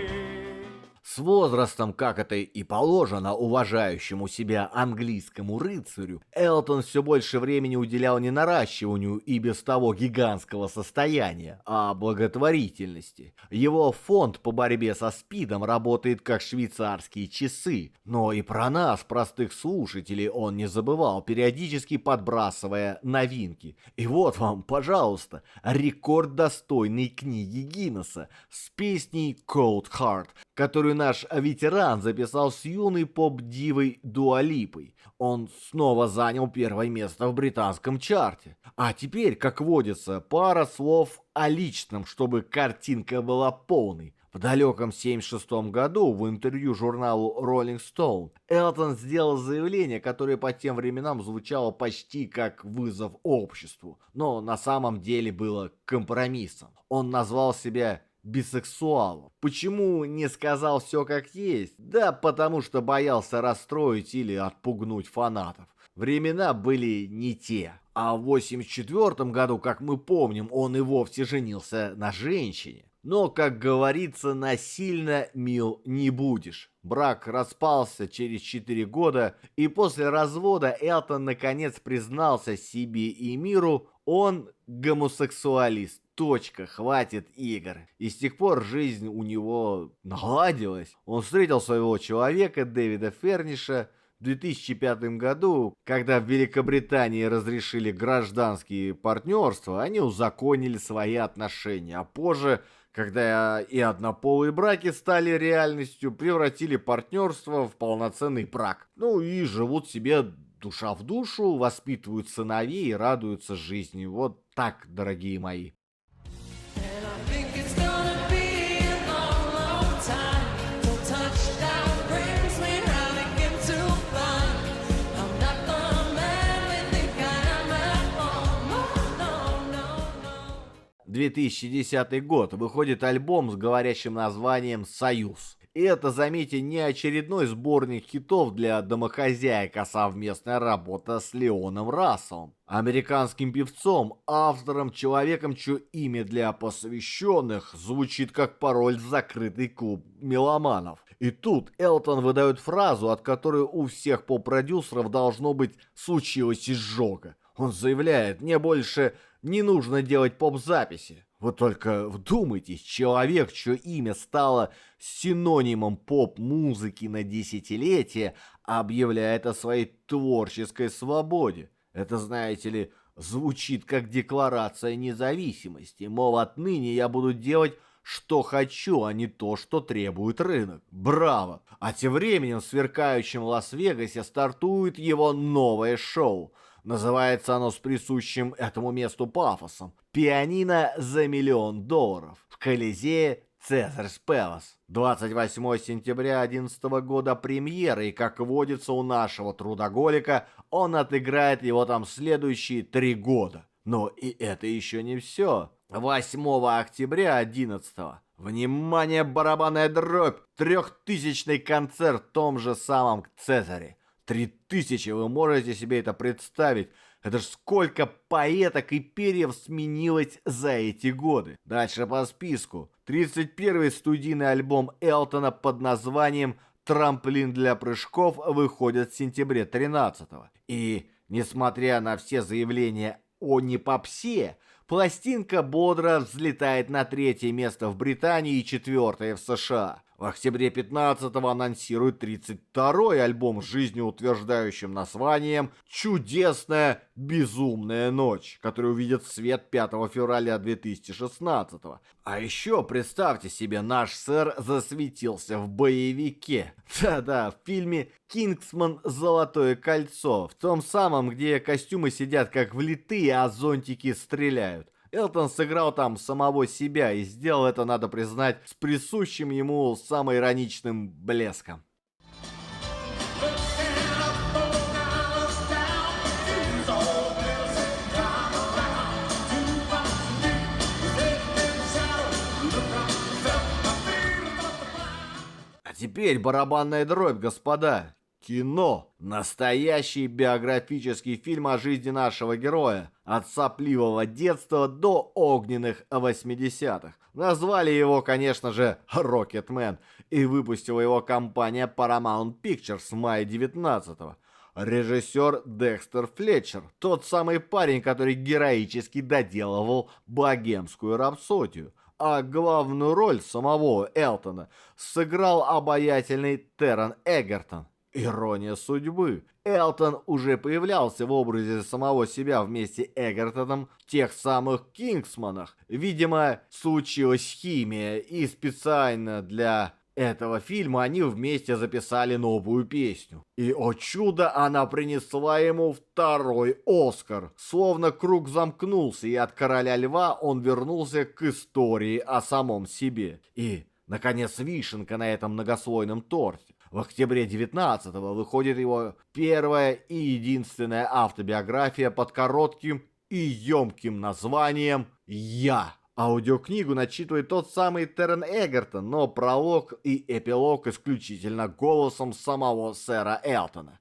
С возрастом, как это и положено уважающему себя английскому рыцарю, Элтон все больше времени уделял не наращиванию и без того гигантского состояния, а благотворительности. Его фонд по борьбе со СПИДом работает как швейцарские часы, но и про нас, простых слушателей, он не забывал, периодически подбрасывая новинки. И вот вам, пожалуйста, рекорд достойной книги Гиннесса с песней Cold Heart, которую наш ветеран записал с юной поп-дивой Дуа Липой. Он снова занял первое место в британском чарте. А теперь, как водится, пара слов о личном, чтобы картинка была полной. В далеком 1976 году в интервью журналу Rolling Stone Элтон сделал заявление, которое по тем временам звучало почти как вызов обществу, но на самом деле было компромиссом. Он назвал себя бисексуалом. Почему не сказал все как есть? Да потому что боялся расстроить или отпугнуть фанатов. Времена были не те. А в 1984 году, как мы помним, он и вовсе женился на женщине. Но, как говорится, насильно мил не будешь. Брак распался через 4 года, и после развода Элтон наконец признался себе и миру, он гомосексуалист. Точка, хватит игр. И с тех пор жизнь у него наладилась. Он встретил своего человека, Дэвида Ферниша, в 2005 году, когда в Великобритании разрешили гражданские партнерства, они узаконили свои отношения, а позже, когда и однополые браки стали реальностью, превратили партнерство в полноценный брак. Ну и живут себе душа в душу, воспитывают сыновей и радуются жизни. Вот так, дорогие мои. And I think it's gonna be a long, long time till touchdown brings me round again to find I'm not the man we think I am at home. Oh, no, no, no. 2010 год. Выходит альбом с говорящим названием «Союз». И это, заметьте, не очередной сборник хитов для домохозяек, а совместная работа с Леоном Расселом, американским певцом, автором, человеком, чье имя для посвященных звучит как пароль в закрытый клуб меломанов. И тут Элтон выдает фразу, от которой у всех поп-продюсеров должно быть «случилась изжога». Он заявляет: «Мне больше не нужно делать поп-записи». Вы только вдумайтесь, человек, чье имя стало синонимом поп-музыки на десятилетия, объявляет о своей творческой свободе. Это, знаете ли, звучит как декларация независимости. Мол, отныне я буду делать, что хочу, а не то, что требует рынок. Браво! А тем временем в сверкающем Лас-Вегасе стартует его новое шоу. Называется оно с присущим этому месту пафосом «Пианино за $1 миллион» в Колизее Цезарьс Пэлас. 28 сентября 2011 года премьера, и, как водится у нашего трудоголика, он отыграет его там следующие 3 года. Но и это еще не все. 8 октября 2011 внимание, барабанная дробь, 3000-й концерт в том же самом Цезаре. 3000, вы можете себе это представить? Это ж сколько поэток и перьев сменилось за эти годы. Дальше по списку. 31-й студийный альбом Элтона под названием «Трамплин для прыжков» выходит в сентябре 13-го. И, несмотря на все заявления о непопсе, пластинка бодро взлетает на 3-е место в Британии и 4-е в США. В октябре 15-го анонсирует 32-й альбом с жизнеутверждающим названием «Чудесная безумная ночь», который увидит свет 5 февраля 2016-го. А еще, представьте себе, наш сэр засветился в боевике. Да-да, в фильме «Кингсман. Золотое кольцо», в том самом, где костюмы сидят как влитые, а зонтики стреляют. Элтон сыграл там самого себя и сделал это, надо признать, с присущим ему самоироничным блеском. А теперь барабанная дробь, господа. Кино. Настоящий биографический фильм о жизни нашего героя. От сопливого детства до огненных 80-х. Назвали его, конечно же, «Рокетмен». И выпустила его компания Paramount Pictures в мае 19-го. Режиссер Декстер Флетчер. Тот самый парень, который героически доделывал «Богемскую рапсодию». А главную роль самого Элтона сыграл обаятельный Террен Эгертон. Ирония судьбы. Элтон уже появлялся в образе самого себя вместе с Эгертоном в тех самых «Кингсманах». Видимо, случилась химия, и специально для этого фильма они вместе записали новую песню. И, о чудо, она принесла ему 2-й Оскар. Словно круг замкнулся, и от «Короля льва» он вернулся к истории о самом себе. И, наконец, вишенка на этом многослойном торте. В октябре 19-го выходит его первая и единственная автобиография под коротким и емким названием «Я». Аудиокнигу начитывает тот самый Террен Эгертон, но пролог и эпилог исключительно голосом самого сэра Элтона.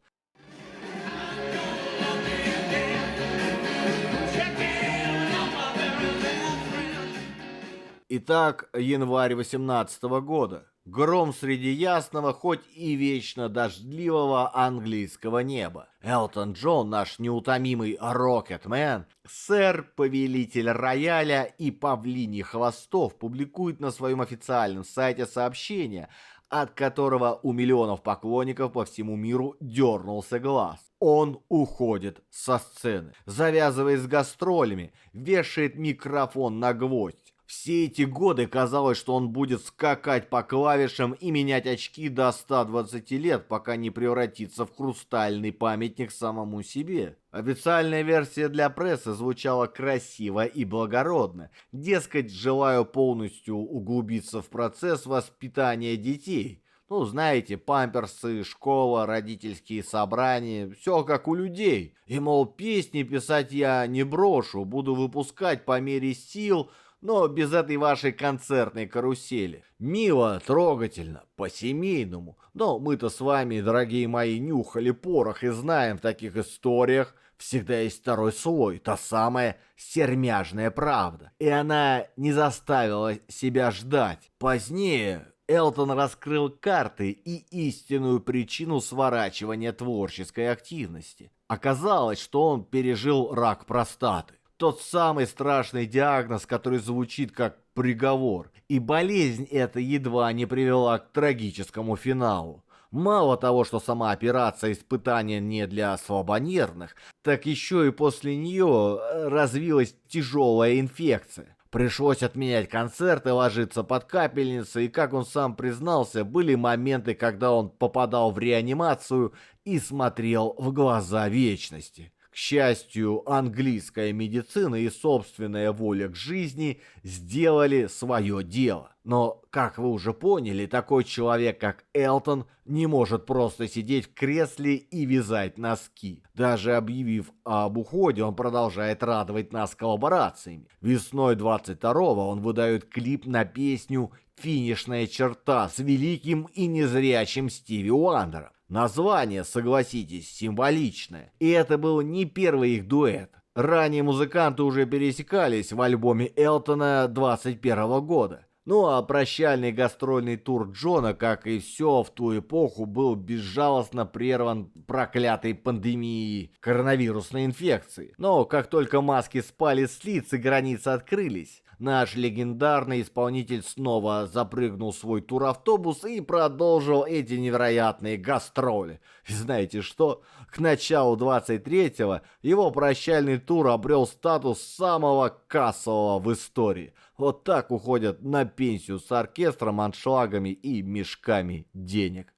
Итак, январь 18 года. Гром среди ясного, хоть и вечно дождливого английского неба. Элтон Джон, наш неутомимый Рокетмен, сэр, повелитель рояля и павлиний хвостов, публикует на своем официальном сайте сообщение, от которого у миллионов поклонников по всему миру дернулся глаз. Он уходит со сцены, завязывает с гастролями, вешает микрофон на гвоздь. Все эти годы казалось, что он будет скакать по клавишам и менять очки до 120 лет, пока не превратится в хрустальный памятник самому себе. Официальная версия для прессы звучала красиво и благородно. Дескать, желаю полностью углубиться в процесс воспитания детей. Ну, знаете, памперсы, школа, родительские собрания, все как у людей. И, мол, песни писать я не брошу, буду выпускать по мере сил, но без этой вашей концертной карусели. Мило, трогательно, по-семейному. Но мы-то с вами, дорогие мои, нюхали порох и знаем, в таких историях всегда есть 2-й слой, та самая сермяжная правда. И она не заставила себя ждать. Позднее Элтон раскрыл карты и истинную причину сворачивания творческой активности. Оказалось, что он пережил рак простаты. Тот самый страшный диагноз, который звучит как приговор. И болезнь эта едва не привела к трагическому финалу. Мало того, что сама операция испытания не для слабонервных, так еще и после нее развилась тяжелая инфекция. Пришлось отменять концерты, ложиться под капельницы, и, как он сам признался, были моменты, когда он попадал в реанимацию и смотрел в глаза вечности. К счастью, английская медицина и собственная воля к жизни сделали свое дело. Но, как вы уже поняли, такой человек, как Элтон, не может просто сидеть в кресле и вязать носки. Даже объявив об уходе, он продолжает радовать нас коллаборациями. Весной 22-го он выдает клип на песню «Финишная черта» с великим и незрячим Стиви Уандером. Название, согласитесь, символичное. И это был не первый их дуэт. Ранее музыканты уже пересекались в альбоме Элтона 21 года. Ну а прощальный гастрольный тур Джона, как и все в ту эпоху, был безжалостно прерван проклятой пандемией коронавирусной инфекции. Но как только маски спали с лиц и границы открылись, наш легендарный исполнитель снова запрыгнул в свой туравтобус и продолжил эти невероятные гастроли. И знаете что? К началу 23-го его прощальный тур обрел статус самого кассового в истории. Вот так уходят на пенсию с оркестром, аншлагами и мешками денег.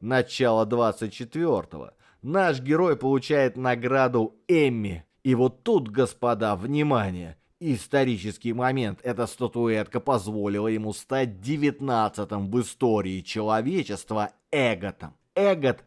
Начало 24-го. Наш герой получает награду Эмми. И вот тут, господа, внимание! Исторический момент. Эта статуэтка позволила ему стать 19-м в истории человечества эготом. Эгот,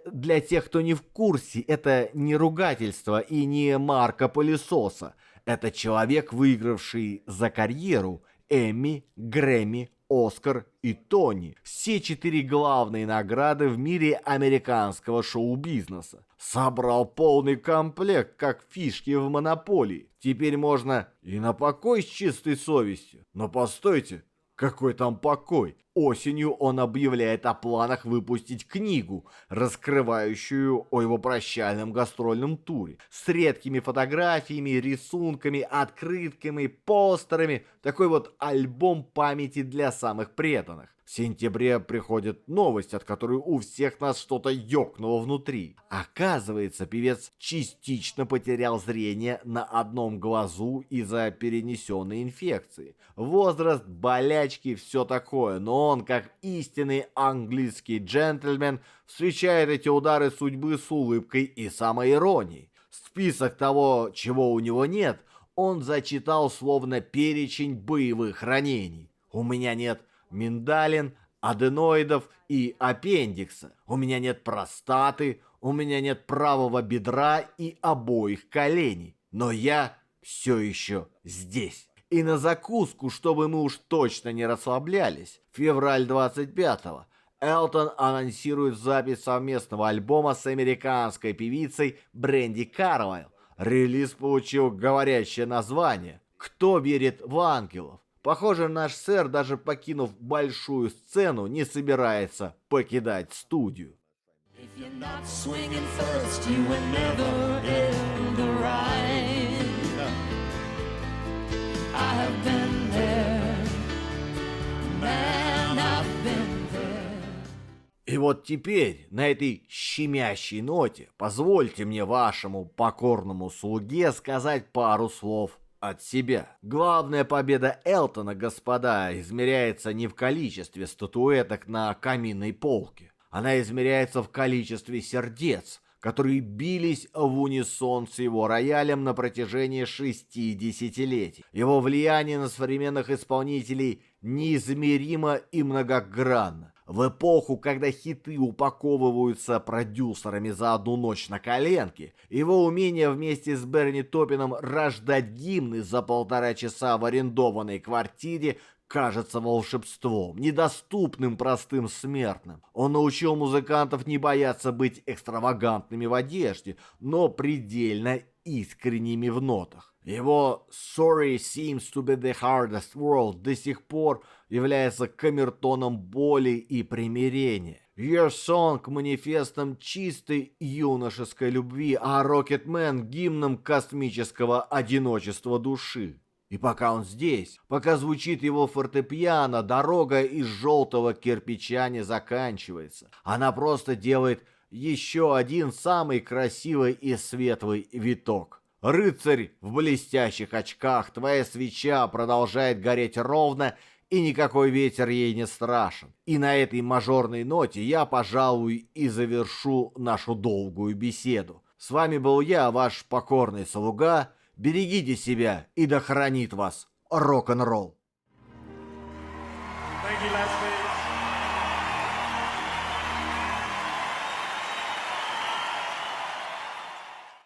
для тех, кто не в курсе, это не ругательство и не марка пылесоса. Это человек, выигравший за карьеру Эмми, Грэмми, Оскар и Тони. Все 4 главные награды в мире американского шоу-бизнеса. Собрал полный комплект, как фишки в монополии. Теперь можно и на покой с чистой совестью. Но постойте, какой там покой? Осенью он объявляет о планах выпустить книгу, раскрывающую о его прощальном гастрольном туре. С редкими фотографиями, рисунками, открытками, постерами. Такой вот альбом памяти для самых преданных. В сентябре приходит новость, от которой у всех нас что-то ёкнуло внутри. Оказывается, певец частично потерял зрение на одном глазу из-за перенесенной инфекции. Возраст, болячки, все такое, но он, как истинный английский джентльмен, встречает эти удары судьбы с улыбкой и самоиронией. Список того, чего у него нет, он зачитал словно перечень боевых ранений. У меня нет миндалин, аденоидов и аппендикса. У меня нет простаты, у меня нет правого бедра и обоих коленей. Но я все еще здесь. И на закуску, чтобы мы уж точно не расслаблялись, февраль 25-го Элтон анонсирует запись совместного альбома с американской певицей Бренди Карлайл. Релиз получил говорящее название «Кто верит в ангелов?». Похоже, наш сэр, даже покинув большую сцену, не собирается покидать студию. If you're not swinging first, you were never in the right. I have been there, man, I've been there. И вот теперь, на этой щемящей ноте, позвольте мне, вашему покорному слуге, сказать пару слов от себя. Главная победа Элтона, господа, измеряется не в количестве статуэток на каминной полке. Она измеряется в количестве сердец, которые бились в унисон с его роялем на протяжении 6 десятилетий. Его влияние на современных исполнителей неизмеримо и многогранно. В эпоху, когда хиты упаковываются продюсерами за одну ночь на коленке, его умение вместе с Берни Топпином рождать гимны за 1,5 часа в арендованной квартире кажется волшебством, недоступным простым смертным. Он научил музыкантов не бояться быть экстравагантными в одежде, но предельно искренними в нотах. Его «Sorry seems to be the hardest word» до сих пор является камертоном боли и примирения. Your Song — манифестом чистой юношеской любви, а Rocketman — гимном космического одиночества души. И пока он здесь, пока звучит его фортепиано, дорога из желтого кирпича не заканчивается. Она просто делает еще один самый красивый и светлый виток. Рыцарь в блестящих очках, твоя свеча продолжает гореть ровно, и никакой ветер ей не страшен. И на этой мажорной ноте я, пожалуй, и завершу нашу долгую беседу. С вами был я, ваш покорный слуга. Берегите себя, и да хранит вас рок-н-ролл.